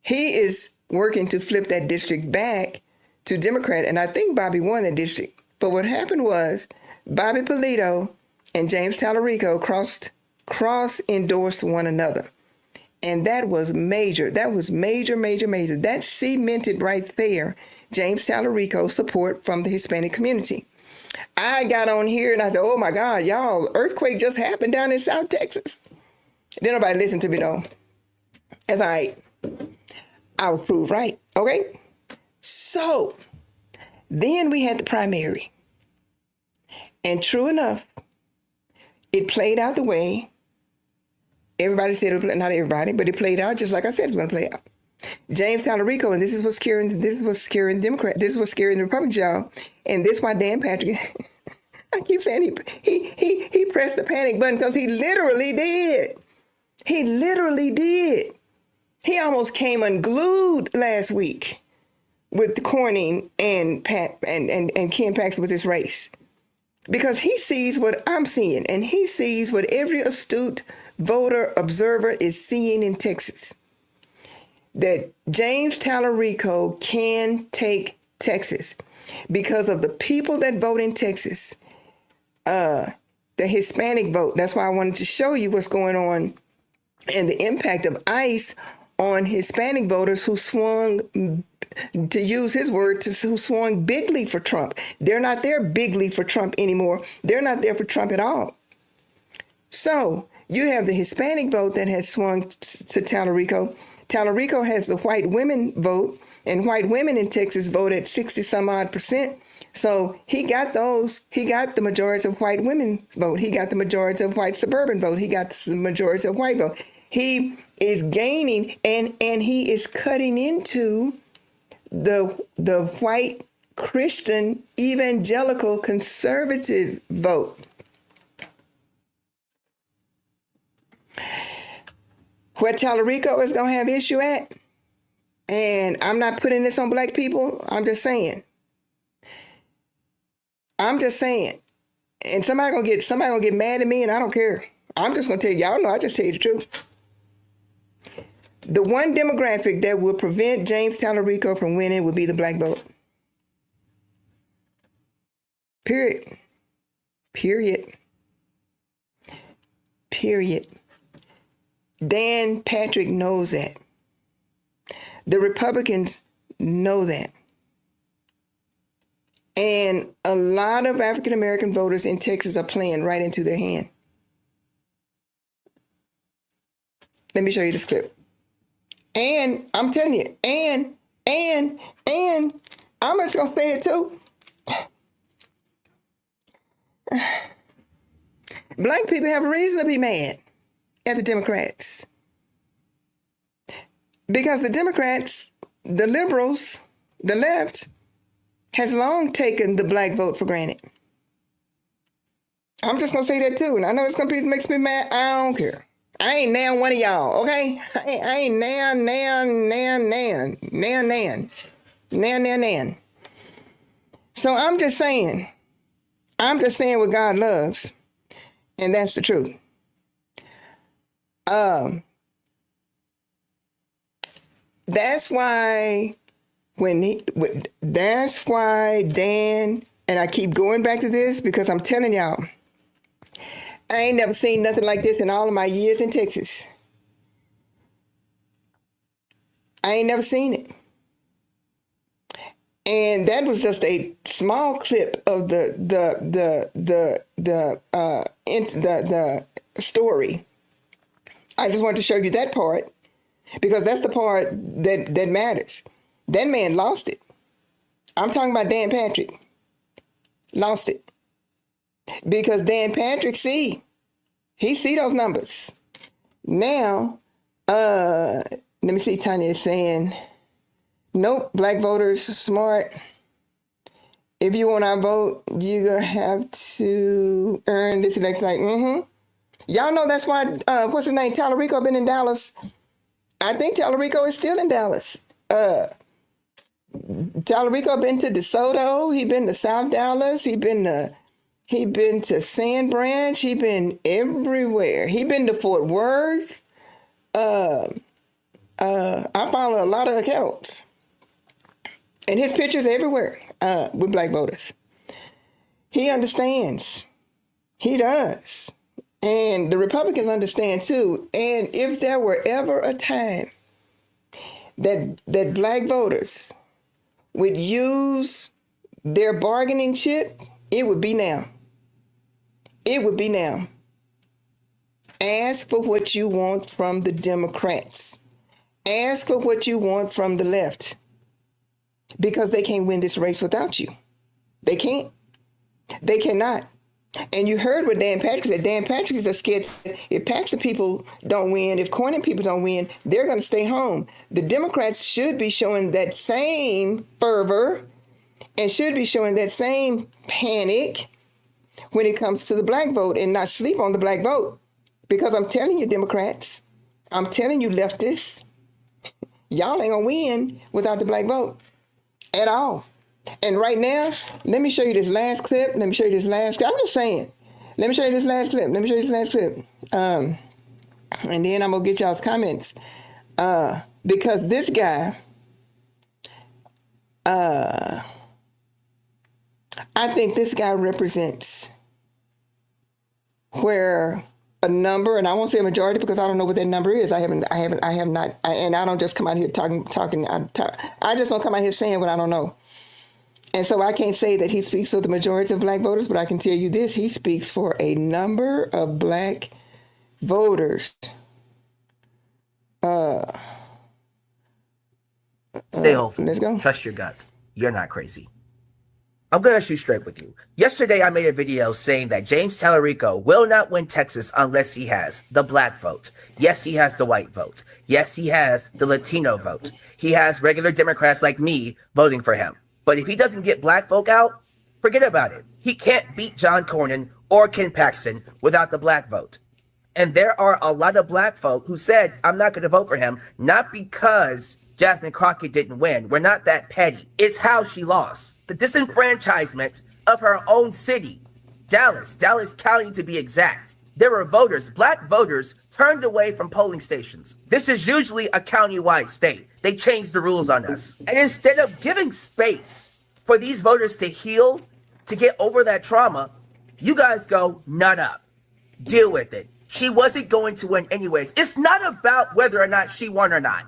He is working to flip that district back to Democrat, and I think Bobby won that district. But what happened was Bobby Polito and James Talarico cross-endorsed one another. And that was major. That was major, major, major. That cemented right there James Talarico's support from the Hispanic community. I got on here and I said, oh my God, y'all, earthquake just happened down in South Texas. Then nobody listened to me though. That's all right. I was proved right, okay? So then we had the primary. And true enough, it played out the way everybody said it would. Not everybody, but it played out just like I said it was going to play out. James Talarico, and this is what's scaring the Democrat. This is what's scaring the Republicans, y'all. And this is why Dan Patrick, I keep saying he pressed the panic button because he literally did. He literally did. He almost came unglued last week with Corning and Ken Paxton with this race. Because he sees what I'm seeing, and he sees what every astute voter observer is seeing in Texas. That James Talarico can take Texas because of the people that vote in Texas, the Hispanic vote. That's why I wanted to show you what's going on and the impact of ICE on Hispanic voters who swung, to use his word, who swung bigly for Trump. They're not there bigly for Trump anymore. They're not there for Trump at all. So you have the Hispanic vote that has swung to Talarico. Talarico has the white women vote, and white women in Texas vote at 60 some odd %. So he got those. He got the majority of white women vote. He got the majority of white suburban vote. He got the majority of white vote. He is gaining, and he is cutting into the white Christian evangelical conservative vote. Where Talarico is going to have issue at, and I'm not putting this on black people, I'm just saying. And somebody gonna get mad at me, and I don't care. I'm just gonna tell y'all know. I just tell you the truth. The one demographic that will prevent James Talarico from winning would be the black vote. Period. Dan Patrick knows that. The Republicans know that. And a lot of African-American voters in Texas are playing right into their hand. Let me show you this clip. And I'm telling you, and I'm just gonna say it too. Black people have a reason to be mad at the Democrats. Because the Democrats, the liberals, the left, has long taken the black vote for granted. I'm just gonna say that too. And I know it's gonna makes me mad. I don't care. I ain't now one of y'all, okay? I ain't nan. So I'm just saying what God loves, and that's the truth. That's why Dan, and I keep going back to this because I'm telling y'all, I ain't never seen nothing like this in all of my years in Texas. I ain't never seen it. And that was just a small clip of the story. I just wanted to show you that part because that's the part that matters. That man lost it. I'm talking about Dan Patrick. Lost it. Because Dan Patrick he see those numbers. Now, let me see, Tanya is saying, nope, black voters smart. If you want our vote, you're going to have to earn this election. Like, Y'all know that's why, what's his name, Talarico been in Dallas. I think Talarico is still in Dallas. Talarico been to DeSoto. He been to South Dallas. He been to Sand Branch. He been everywhere. He been to Fort Worth. I follow a lot of accounts. And his pictures everywhere with black voters. He understands. He does. And the Republicans understand too. And if there were ever a time that black voters would use their bargaining chip, it would be now. It would be now. Ask for what you want from the Democrats. Ask for what you want from the left. Because they can't win this race without you. They can't. They cannot. And you heard what Dan Patrick said. Dan Patrick is scared. If Paxton people don't win, if Cornyn people don't win, they're going to stay home. The Democrats should be showing that same fervor and should be showing that same panic when it comes to the black vote and not sleep on the black vote. Because I'm telling you, Democrats, I'm telling you, leftists, y'all ain't going to win without the black vote at all. And right now, let me show you this last clip. I'm just saying. Let me show you this last clip. And then I'm going to get y'all's comments. Because this guy, I think this guy represents where a number, and I won't say a majority because I don't know what that number is. I have not, and I don't just come out here talking. I just don't come out here saying what I don't know. And so I can't say that he speaks for the majority of black voters, but I can tell you this, he speaks for a number of black voters. Stay hopeful. Let's go. Trust your gut. You're not crazy. I'm going to shoot straight with you. Yesterday, I made a video saying that James Talarico will not win Texas unless he has the black vote. Yes, he has the white vote. Yes, he has the Latino vote. He has regular Democrats like me voting for him. But if he doesn't get black folk out, forget about it. He can't beat John Cornyn or Ken Paxton without the black vote. And there are a lot of black folk who said, I'm not going to vote for him, not because Jasmine Crockett didn't win. We're not that petty. It's how she lost. The disenfranchisement of her own city, Dallas County to be exact. There were voters, black voters, turned away from polling stations. This is usually a county-wide state. They changed the rules on us. And instead of giving space for these voters to heal, to get over that trauma, you guys go, nut up. Deal with it. She wasn't going to win anyways. It's not about whether or not she won or not.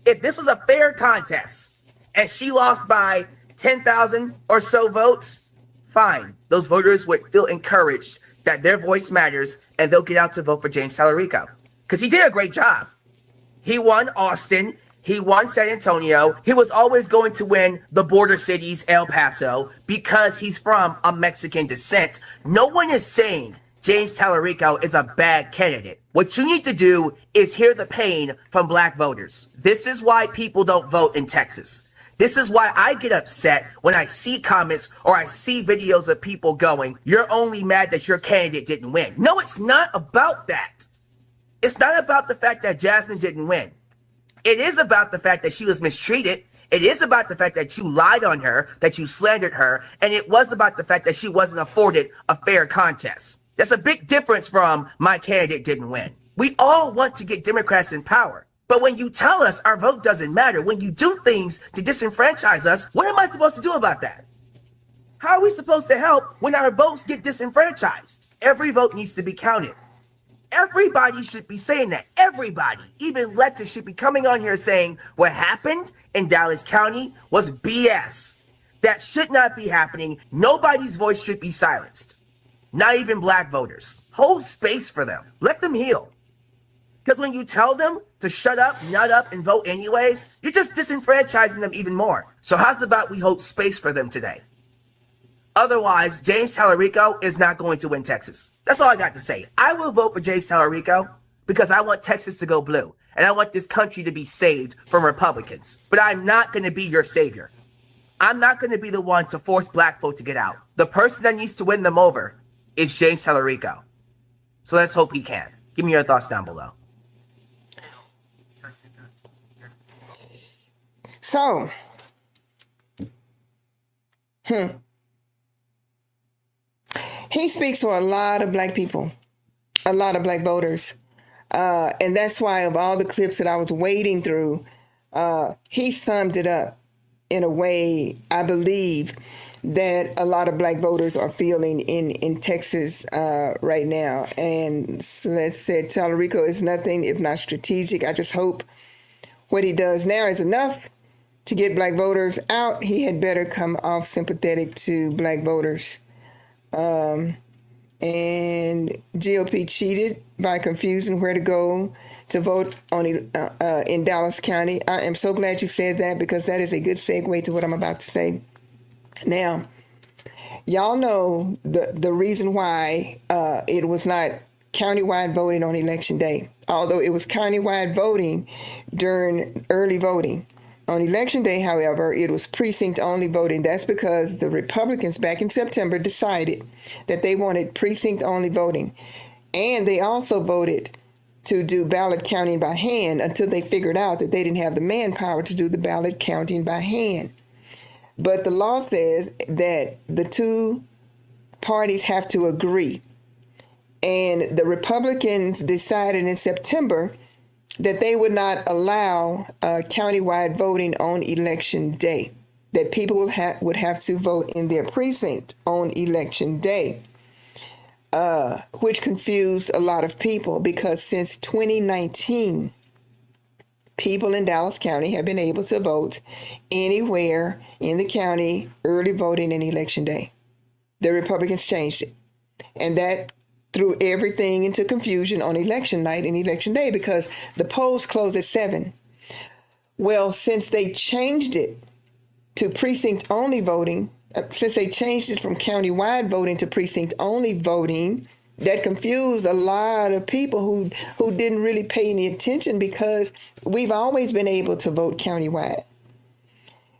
If this was a fair contest and she lost by 10,000 or so votes, fine. Those voters would feel encouraged that their voice matters and they'll get out to vote for James Talarico. Because he did a great job. He won Austin. He won San Antonio. He was always going to win the border cities, El Paso, because he's from a Mexican descent. No one is saying James Talarico is a bad candidate. What you need to do is hear the pain from black voters. This is why people don't vote in Texas. This is why I get upset when I see comments or I see videos of people going, you're only mad that your candidate didn't win. No, it's not about that. It's not about the fact that Jasmine didn't win. It is about the fact that she was mistreated. It is about the fact that you lied on her, that you slandered her, and it was about the fact that she wasn't afforded a fair contest. That's a big difference from my candidate didn't win. We all want to get Democrats in power. But when you tell us our vote doesn't matter, when you do things to disenfranchise us, what am I supposed to do about that? How are we supposed to help when our votes get disenfranchised? Every vote needs to be counted. Everybody should be saying that. Everybody, even leftists, should be coming on here saying what happened in Dallas County was BS. That should not be happening. Nobody's voice should be silenced. Not even black voters. Hold space for them. Let them heal. Because when you tell them to shut up, nut up, and vote anyways, you're just disenfranchising them even more. So how's about we hold space for them today? Otherwise, James Talarico is not going to win Texas. That's all I got to say. I will vote for James Talarico because I want Texas to go blue. And I want this country to be saved from Republicans. But I'm not going to be your savior. I'm not going to be the one to force black folk to get out. The person that needs to win them over is James Talarico. So let's hope he can. Give me your thoughts down below. So, he speaks for a lot of black people, a lot of black voters. And that's why of all the clips that I was wading through, he summed it up in a way I believe that a lot of black voters are feeling in Texas right now. And Celeste said Talarico is nothing if not strategic. I just hope what he does now is enough to get black voters out. He had better come off sympathetic to black voters. And GOP cheated by confusing where to go to vote on in Dallas County. I am so glad you said that because that is a good segue to what I'm about to say. Now, y'all know the reason why it was not countywide voting on Election Day, although it was countywide voting during early voting. On Election Day, however, it was precinct-only voting. That's because the Republicans back in September decided that they wanted precinct-only voting. And they also voted to do ballot counting by hand until they figured out that they didn't have the manpower to do the ballot counting by hand. But the law says that the two parties have to agree. And the Republicans decided in September that they would not allow countywide voting on Election Day, that people would have to vote in their precinct on Election Day, which confused a lot of people because since 2019, people in Dallas County have been able to vote anywhere in the county early voting in Election Day. The Republicans changed it. And that threw everything into confusion on election night and Election Day because the polls close at 7. Well, since they changed it to precinct-only voting, since they changed it from county-wide voting to precinct-only voting, that confused a lot of people who didn't really pay any attention because we've always been able to vote countywide.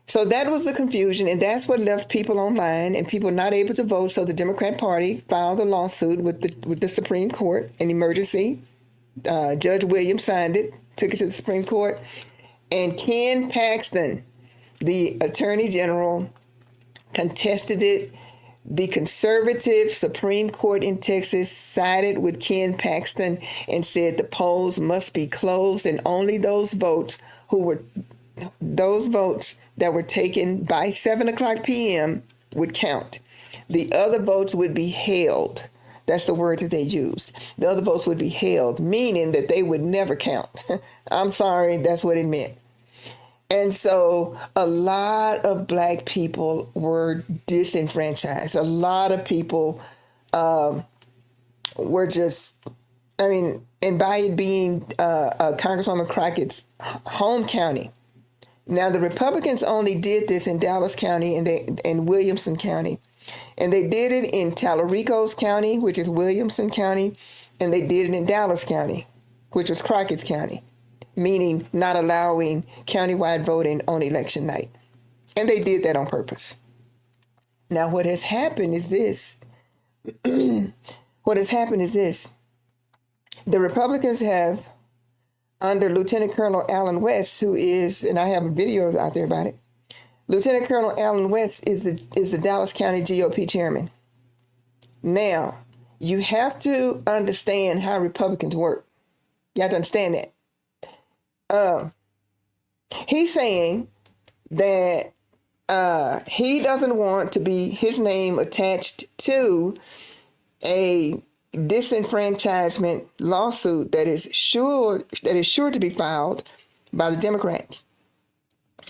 So that was the confusion, and that's what left people online and people not able to vote. So the Democrat Party filed a lawsuit with the Supreme Court, an emergency. Judge Williams signed it, took it to the Supreme Court, and Ken Paxton, the Attorney General, contested it. The conservative Supreme Court in Texas sided with Ken Paxton and said the polls must be closed, and only those votes that were taken by 7:00 p.m. would count. The other votes would be held. That's the word that they used. The other votes would be held, meaning that they would never count. I'm sorry, that's what it meant. And so a lot of Black people were disenfranchised. A lot of people were just, and by it being Congresswoman Crockett's home county. Now, the Republicans only did this in Dallas County and Williamson County. And they did it in Talarico's County, which is Williamson County, and they did it in Dallas County, which was Crockett's County, meaning not allowing countywide voting on election night. And they did that on purpose. Now, what has happened is this. The Republicans have, under Lieutenant Colonel Allen West, who is, and I have videos out there about it, Lieutenant Colonel Allen West is the Dallas County GOP chairman. Now, you have to understand how Republicans work. You have to understand that. He's saying that he doesn't want to be his name attached to a disenfranchisement lawsuit that is sure to be filed by the Democrats.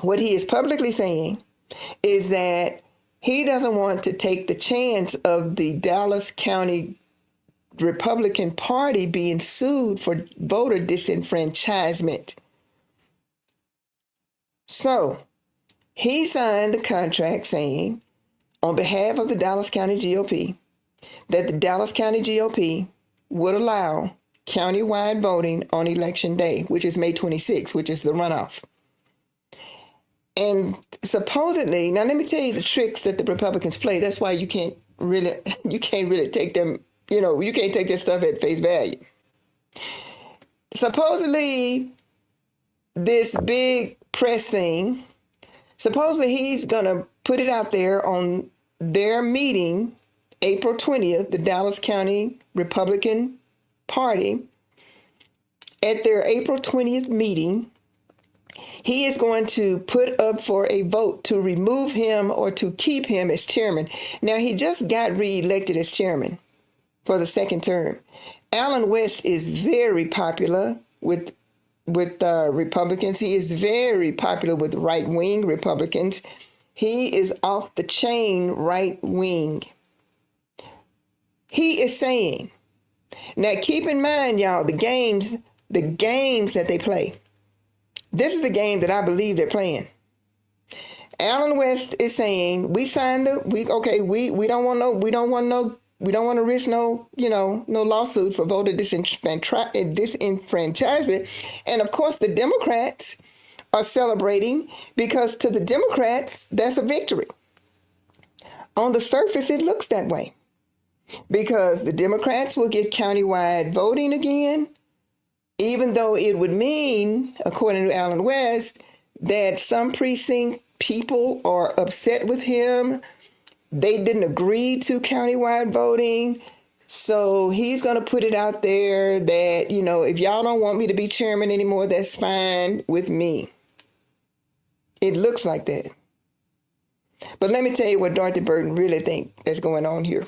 What he is publicly saying is that he doesn't want to take the chance of the Dallas County Republican Party being sued for voter disenfranchisement. So he signed the contract saying, on behalf of the Dallas County GOP, that the Dallas County GOP would allow countywide voting on Election Day, which is May 26th, which is the runoff. And supposedly, now let me tell you the tricks that the Republicans play. That's why you can't really take them, you can't take this stuff at face value. Supposedly, this big press thing, supposedly he's going to put it out there on their meeting, April 20th, the Dallas County Republican Party. At their April 20th meeting, he is going to put up for a vote to remove him or to keep him as chairman. Now, he just got reelected as chairman for the second term. Allen West is very popular with Republicans. He is very popular with right-wing Republicans. He is off the chain right-wing. He is saying, now keep in mind, y'all, the games that they play. This is the game that I believe they're playing. Allen West is saying, we don't want to risk no lawsuit for voter disenfranchisement. And of course, the Democrats are celebrating because to the Democrats, that's a victory. On the surface, it looks that way because the Democrats will get countywide voting again, even though it would mean, according to Allen West, that some precinct people are upset with him. They didn't agree to countywide voting. So he's going to put it out there that, if y'all don't want me to be chairman anymore, that's fine with me. It looks like that. But let me tell you what Dorothy Burton really thinks is going on here.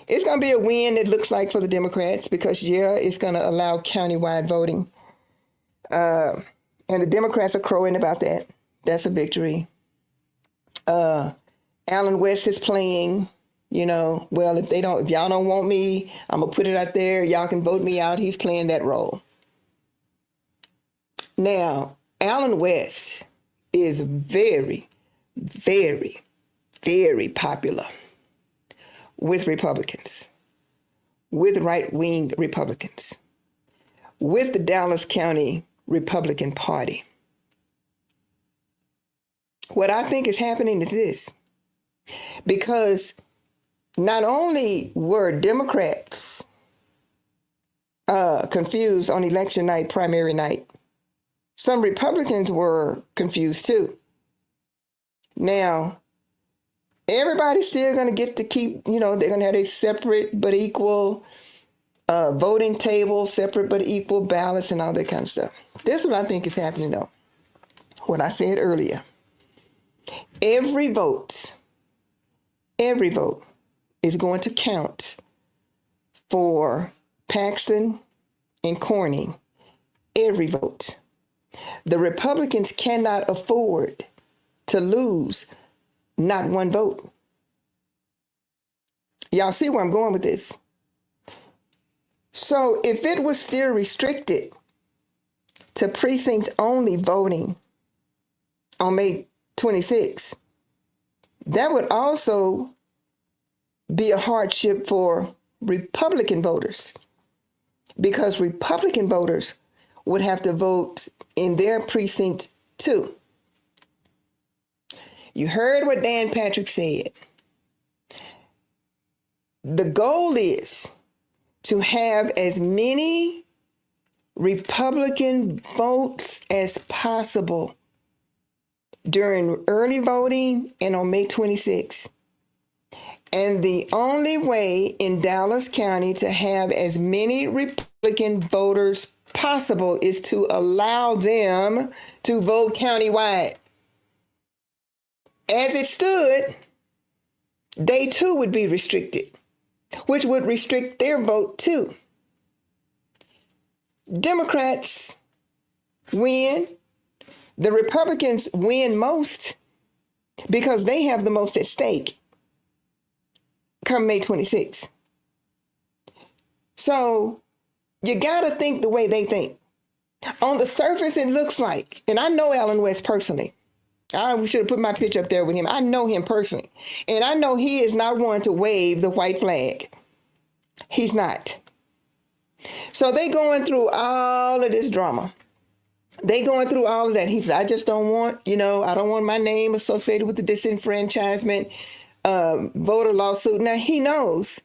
It's going to be a win, it looks like, for the Democrats because, it's going to allow countywide voting. And the Democrats are crowing about that. That's a victory. Allen West is playing, well, if y'all don't want me, I'm going to put it out there. Y'all can vote me out. He's playing that role. Now, Allen West is very, very, very popular with Republicans, with right-wing Republicans, with the Dallas County Republican Party. What I think is happening is this, because not only were Democrats confused on election night, primary night, some Republicans were confused too. Now, everybody's still going to get to keep, they're going to have a separate but equal voting table, separate but equal ballots and all that kind of stuff. This is what I think is happening, though. What I said earlier. Every vote is going to count for Paxton and Corning. Every vote. The Republicans cannot afford to lose not one vote. Y'all see where I'm going with this? So if it was still restricted to precincts only voting on May 26th, that would also be a hardship for Republican voters, because Republican voters would have to vote in their precinct too. You heard what Dan Patrick said. The goal is to have as many Republican votes as possible during early voting and on May 26th. And the only way in Dallas County to have as many Republican voters possible is to allow them to vote countywide. As it stood, they too would be restricted, which would restrict their vote too. Democrats win. The Republicans win most because they have the most at stake come May 26th. So you got to think the way they think. On the surface, it looks like, and I know Alan West personally. I should have put my picture up there with him. I know him personally. And I know he is not one to wave the white flag. He's not. So they going through all of this drama. They going through all of that. He said, I just don't want, I don't want my name associated with the disenfranchisement voter lawsuit. Now, he knows,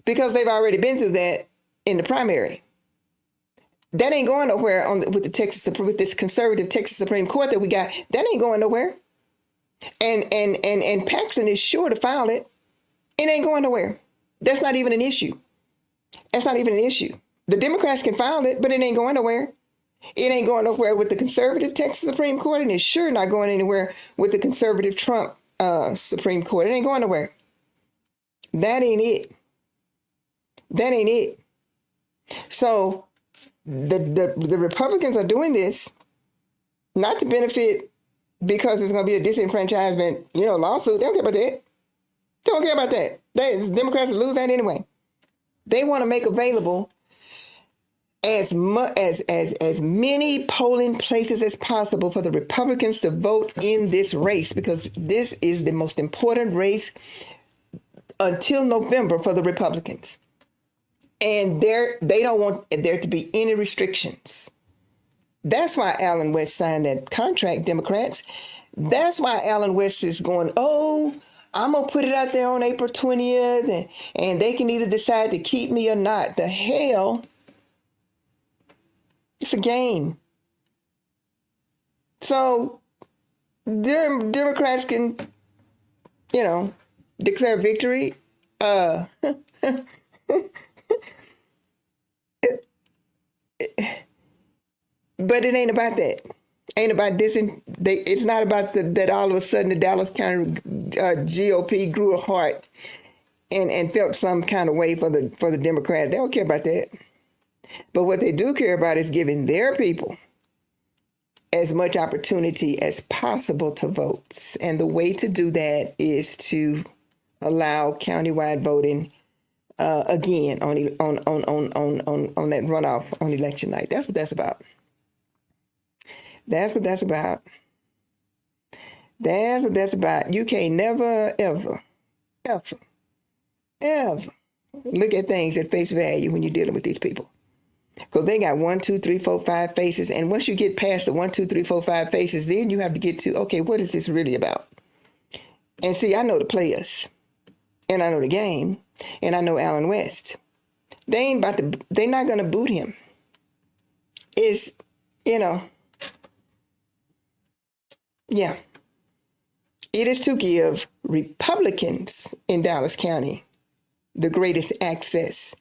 because they've already been through that in the primary. That ain't going nowhere with this conservative Texas Supreme Court that we got. That ain't going nowhere. And Paxton is sure to file it. It ain't going nowhere. That's not even an issue. That's not even an issue. The Democrats can file it, but it ain't going nowhere. It ain't going nowhere with the conservative Texas Supreme Court, and it's sure not going anywhere with the conservative Trump Supreme Court. It ain't going nowhere. That ain't it. That ain't it. So the Republicans are doing this not to benefit because it's going to be a disenfranchisement, lawsuit. They don't care about that. They don't care about that. The Democrats will lose that anyway. They want to make available as many polling places as possible for the Republicans to vote in this race, because this is the most important race until November for the Republicans. And they don't want there to be any restrictions. That's why Alan West signed that contract, Democrats. That's why Alan West is going, I'm going to put it out there on April 20th, and they can either decide to keep me or not. The hell? It's a game. So Democrats can, declare victory. But it ain't about that. Ain't about this. It's not about that all of a sudden the Dallas County GOP grew a heart and felt some kind of way for the Democrats. They don't care about that. But what they do care about is giving their people as much opportunity as possible to vote. And the way to do that is to allow countywide voting again on that runoff on election night. That's what that's about. That's what that's about. That's what that's about. You can't never, ever look at things at face value when you're dealing with these people. Because they got 1, 2, 3, 4, 5 faces. And once you get past the 1, 2, 3, 4, 5 faces, then you have to get to, okay, what is this really about? And see, I know the players, and I know the game, and I know Allen West. They're not going to boot him. It's, yeah. It is to give Republicans in Dallas County the greatest access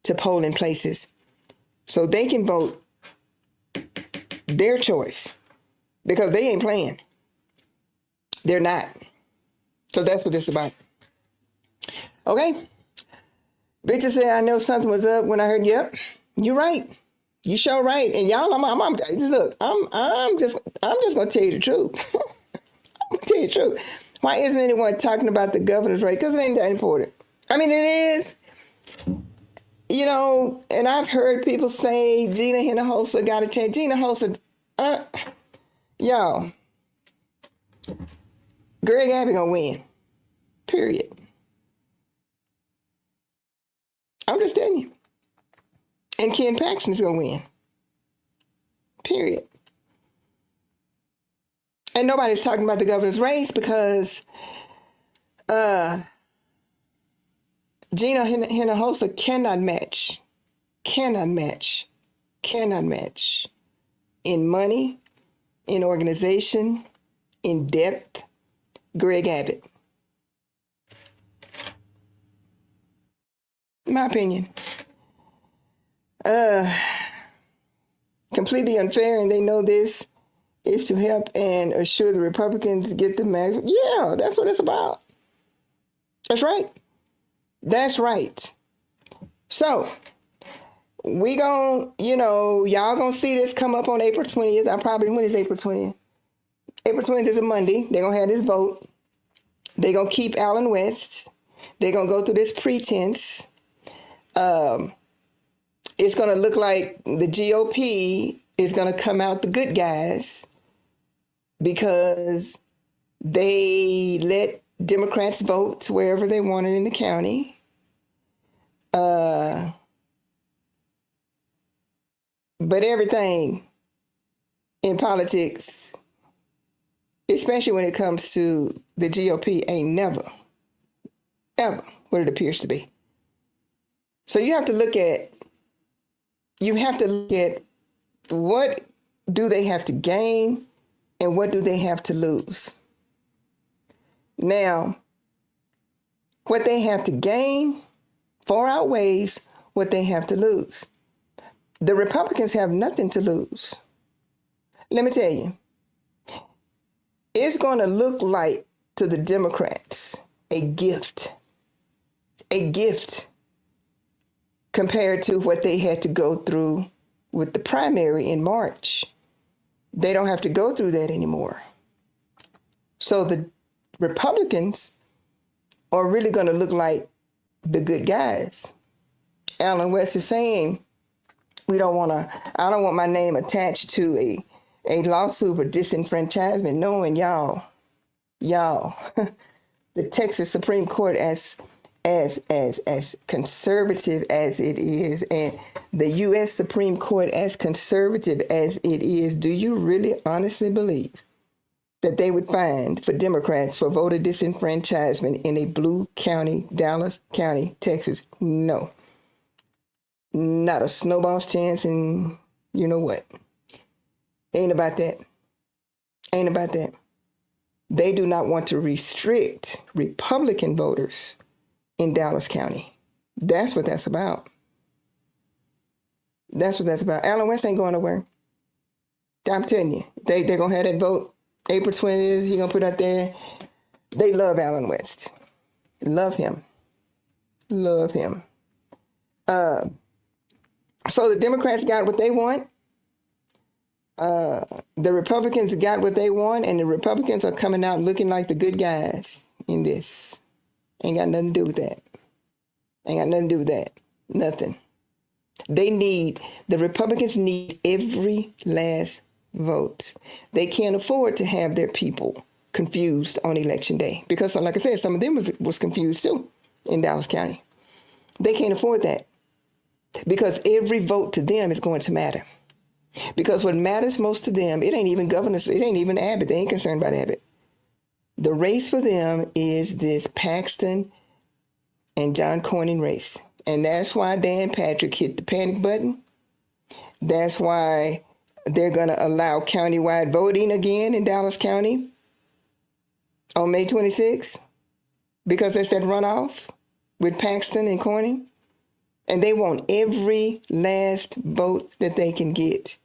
to polling places so they can vote their choice, because they ain't playing. They're not. So that's what this is about. Okay. Bitches say I know something was up when I heard, yep, you're right. You sure right. And y'all, look, I'm just gonna tell you the truth. I'm gonna tell you the truth. Why isn't anyone talking about the governor's race? Because it ain't that important. I mean, it is. And I've heard people say Gina Hinojosa got to change. Gina Hinojosa, y'all, Greg Abbott gonna win. Period. I'm just telling you. And Ken Paxton is gonna win. Period. And nobody's talking about the governor's race because Gina Hinojosa cannot match in money, in organization, in depth, Greg Abbott. In my opinion. Completely unfair, and they know this is to help and assure the Republicans get the max. Yeah, that's what it's about. That's right. That's right. So, we y'all gonna see this come up on April 20th. When is April 20th? April 20th is a Monday. They're gonna have this vote. They're gonna keep Allen West. They're gonna go through this pretense. It's gonna look like the GOP is gonna come out the good guys because they let Democrats vote wherever they wanted in the county. But everything in politics, especially when it comes to the GOP, ain't never, ever what it appears to be. So you have to look at what do they have to gain and what do they have to lose. Now, what they have to gain far outweighs what they have to lose. The Republicans have nothing to lose. Let me tell you, it's going to look like to the Democrats a gift compared to what they had to go through with the primary in March. They don't have to go through that anymore. So the Republicans are really going to look like the good guys. Allen West is saying, I don't want my name attached to a lawsuit for disenfranchisement, knowing y'all, the Texas Supreme Court as conservative as it is, and the U.S. Supreme Court as conservative as it is, do you really honestly believe that they would find for Democrats for voter disenfranchisement in a blue county, Dallas County, Texas? No. Not a snowball's chance, and you know what? Ain't about that. Ain't about that. They do not want to restrict Republican voters in Dallas County. That's what that's about. That's what that's about. Allen West ain't going nowhere. I'm telling you, they're going to have that vote April 20th. He's going to put out there. They love Allen West. Love him. Love him. So the Democrats got what they want. The Republicans got what they want, and the Republicans are coming out looking like the good guys in this. Ain't got nothing to do with that. Ain't got nothing to do with that. Nothing. The Republicans need every last vote. They can't afford to have their people confused on election day because, like I said, some of them was confused too in Dallas County. They can't afford that. because every vote to them is going to matter. Because what matters most to them, it ain't even governors, it ain't even Abbott. They ain't concerned about Abbott. The race for them is this Paxton and John Cornyn race. And that's why Dan Patrick hit the panic button. That's why they're going to allow countywide voting again in Dallas County on May 26th, because there's that runoff with Paxton and Cornyn. And they want every last vote that they can get.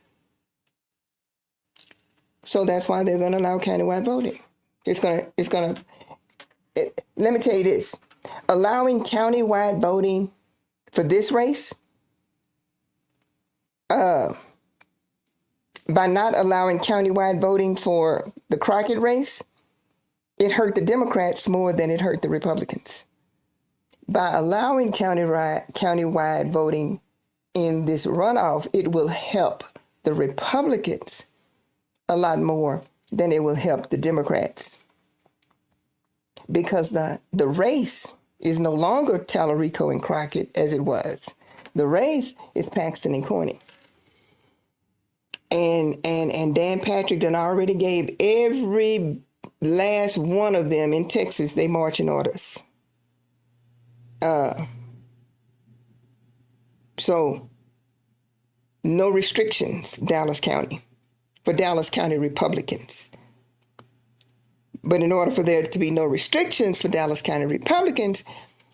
So that's why they're going to allow countywide voting. Let me tell you this. Allowing countywide voting for this race, by not allowing countywide voting for the Crockett race, it hurt the Democrats more than it hurt the Republicans. By allowing countywide voting in this runoff, it will help the Republicans a lot more than it will help the Democrats. Because the race is no longer Talarico and Crockett as it was. The race is Paxton and Cornyn. And Dan Patrick done already gave every last one of them in Texas their marching orders. So no restrictions, Dallas County, for Dallas County Republicans. But in order for there to be no restrictions for Dallas County Republicans,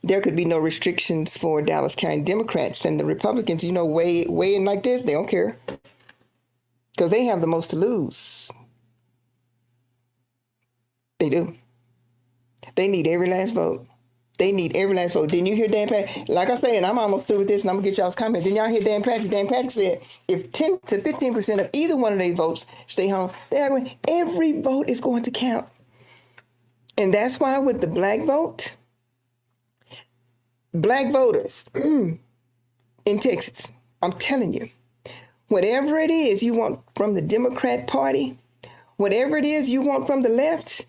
there could be no restrictions for Dallas County Democrats. And the Republicans, weigh in like this, they don't care. Because they have the most to lose. They do. They need every last vote. They need every last vote. Didn't you hear Dan Patrick? Like I said, and I'm almost through with this, and I'm going to get y'all's comment. Didn't y'all hear Dan Patrick? Dan Patrick said if 10 to 15% of either one of these votes stay home, every vote is going to count. And that's why with the black vote, black voters in Texas, I'm telling you, whatever it is you want from the Democrat Party, whatever it is you want from the left,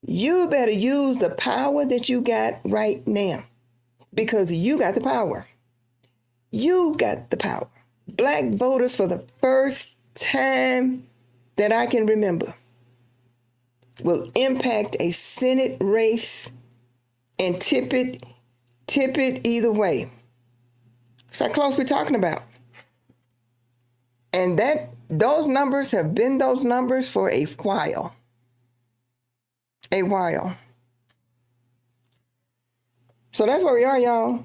you better use the power that you got right now, because you got the power. You got the power. Black voters, for the first time that I can remember, will impact a Senate race and tip it either way. That's how close we're talking about. And those numbers have been those numbers for a while. A while. So that's where we are, y'all.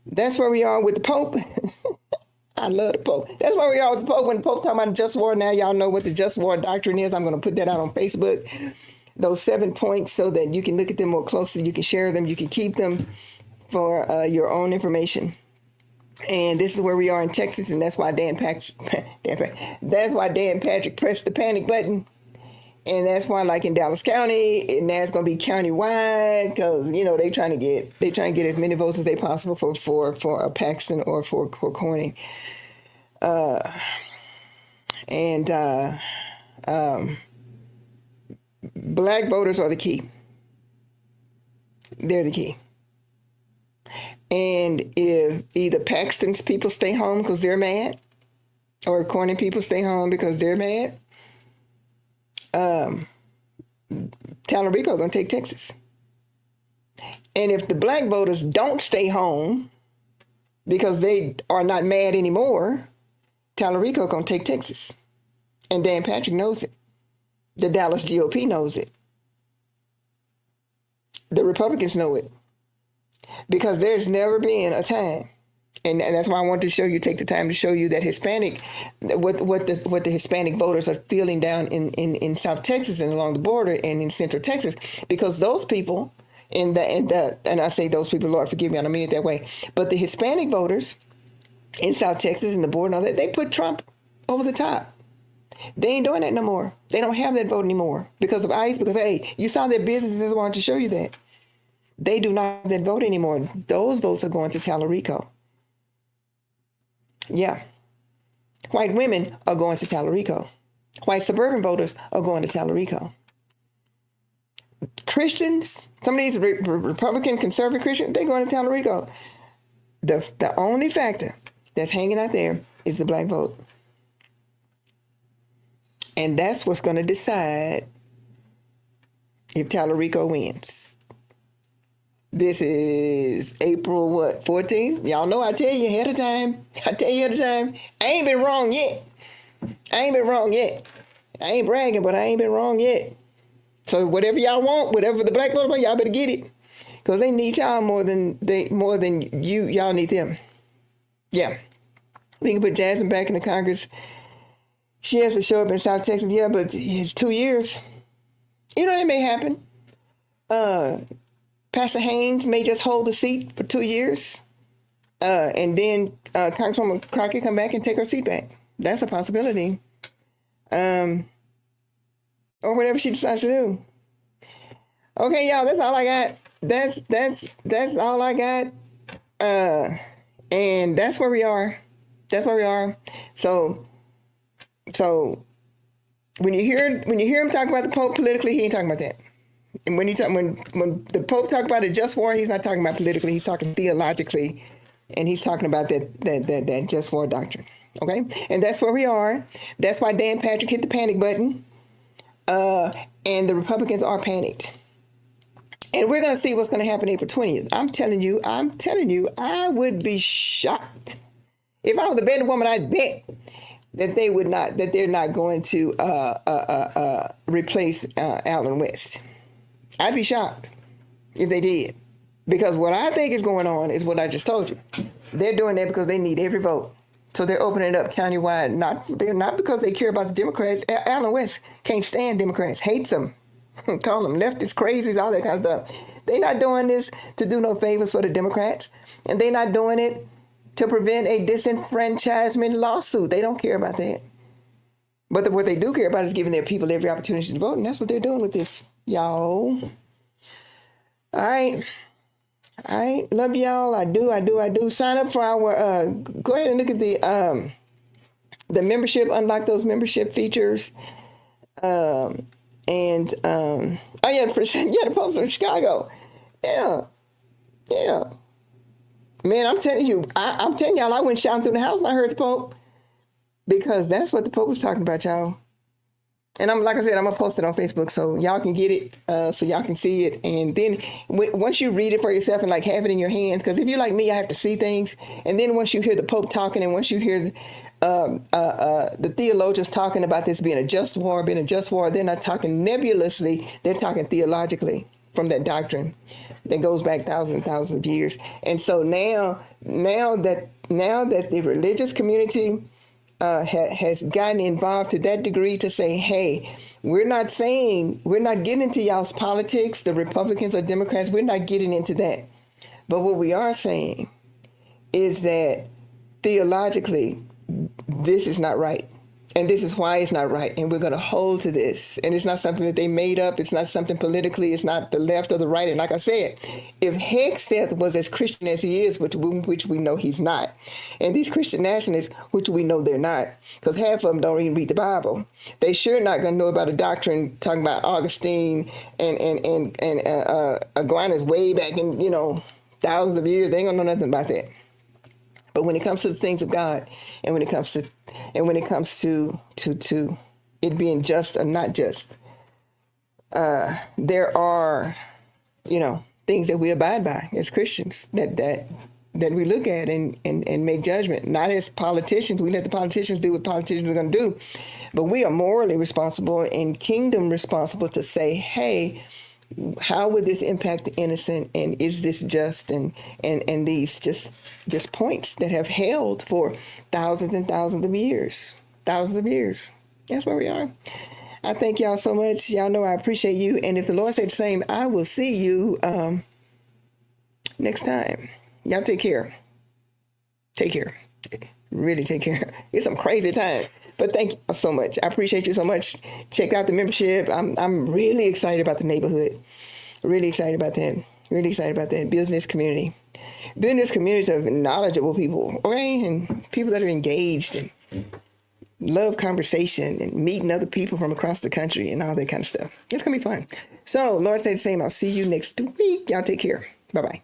That's where we are with the Pope. I love the Pope. That's where we are with the Pope. When the Pope talking about Just War, now y'all know what the Just War Doctrine is. I'm going to put that out on Facebook. Those 7 points so that you can look at them more closely. You can share them. You can keep them for your own information. And this is where we are in Texas, and that's why Dan Patrick pressed the panic button. And that's why, like in Dallas County, and now it's going to be countywide, because they trying to get as many votes as they possible for Paxton or for Cornyn. Black voters are the key. They're the key. And if either Paxton's people stay home because they're mad, or Cornyn people stay home because they're mad, Talarico going to take Texas. And if the black voters don't stay home because they are not mad anymore, Talarico going to take Texas. And Dan Patrick knows it. The Dallas GOP knows it. The Republicans know it. Because there's never been a time, and that's why I want to show you, take the time to show you that Hispanic, what the Hispanic voters are feeling down in South Texas and along the border and in Central Texas, because those people and I say those people, Lord forgive me, I don't mean it that way, but the Hispanic voters in South Texas and the border and all that, they put Trump over the top. They ain't doing that no more. They don't have that vote anymore because of ICE, because hey, you saw their business, I wanted to show you that. They do not have that vote anymore. Those votes are going to Talarico. Yeah. White women are going to Talarico. White suburban voters are going to Talarico. Christians, some of these Republican conservative Christians, they're going to Talarico. The only factor that's hanging out there is the black vote. And that's what's going to decide if Talarico wins. This is April, 14th? Y'all know I tell you ahead of time. I ain't been wrong yet. I ain't bragging, but I ain't been wrong yet. So whatever y'all want, whatever the black voters want, y'all better get it. Because they need y'all more than y'all need them. Yeah. We can put Jasmine back in the Congress. She has to show up in South Texas, yeah, but it's 2 years. You know, that may happen. Pastor Haynes may just hold the seat for 2 years. And then Congresswoman Crockett come back and take her seat back. That's a possibility. Or whatever she decides to do. Okay, y'all, that's all I got. That's all I got. And that's where we are. So when you hear him talk about the Pope politically, he ain't talking about that. And when the Pope talk about a just war, he's not talking about politically. He's talking theologically, and he's talking about that just war doctrine. Okay, and that's where we are. That's why Dan Patrick hit the panic button, and the Republicans are panicked. And we're going to see what's going to happen April 20th. I'm telling you, I would be shocked. If I was a betting woman, I'd bet that they're not going to replace Allen West. I'd be shocked if they did. Because what I think is going on is what I just told you. They're doing that because they need every vote. So they're opening it up countywide. They're not because they care about the Democrats. Allen West can't stand Democrats, hates them. Call them leftists, crazies, all that kind of stuff. They're not doing this to do no favors for the Democrats. And they're not doing it to prevent a disenfranchisement lawsuit. They don't care about that. But what they do care about is giving their people every opportunity to vote. And that's what they're doing with this, y'all. All right. Love y'all. I do. Sign up for our, go ahead and look at the membership, unlock those membership features. Oh yeah, the Pope's from Chicago. Yeah. Man, I'm telling you, I'm telling y'all, I went shouting through the house and I heard the Pope, because that's what the Pope was talking about, y'all. And like I said, I'm gonna post it on Facebook so y'all can get it, so y'all can see it. And then once you read it for yourself and like have it in your hands, because if you're like me, I have to see things. And then once you hear the Pope talking, and once you hear the theologians talking about this being a just war, they're not talking nebulously, they're talking theologically from that doctrine that goes back thousands and thousands of years. And so now that the religious community has gotten involved to that degree to say, hey, we're not getting into y'all's politics, the Republicans or Democrats, we're not getting into that. But what we are saying is that theologically, this is not right. And this is why it's not right. And we're going to hold to this. And it's not something that they made up. It's not something politically. It's not the left or the right. And like I said, if Hegseth was as Christian as he is, which we know he's not, and these Christian nationalists, which we know they're not, because half of them don't even read the Bible, they sure not going to know about a doctrine talking about Augustine and Aquinas way back in, thousands of years. They ain't going to know nothing about that. But when it comes to the things of God, and when it comes to it being just or not just, there are, things that we abide by as Christians that we look at and make judgment. Not as politicians. We let the politicians do what politicians are going to do, but we are morally responsible and kingdom responsible to say, hey, how would this impact the innocent, and is this just, and these just points that have held for thousands and thousands of years. That's where we are. I thank y'all so much. Y'all know I appreciate you, and if the Lord said the same, I will see you next time. Y'all take care. Really take care. It's some crazy time. But thank you so much. I appreciate you so much. Check out the membership. I'm really excited about the neighborhood. Really excited about that. Business community of knowledgeable people, okay? And people that are engaged and love conversation and meeting other people from across the country and all that kind of stuff. It's going to be fun. So, Lord say the same. I'll see you next week. Y'all take care. Bye-bye.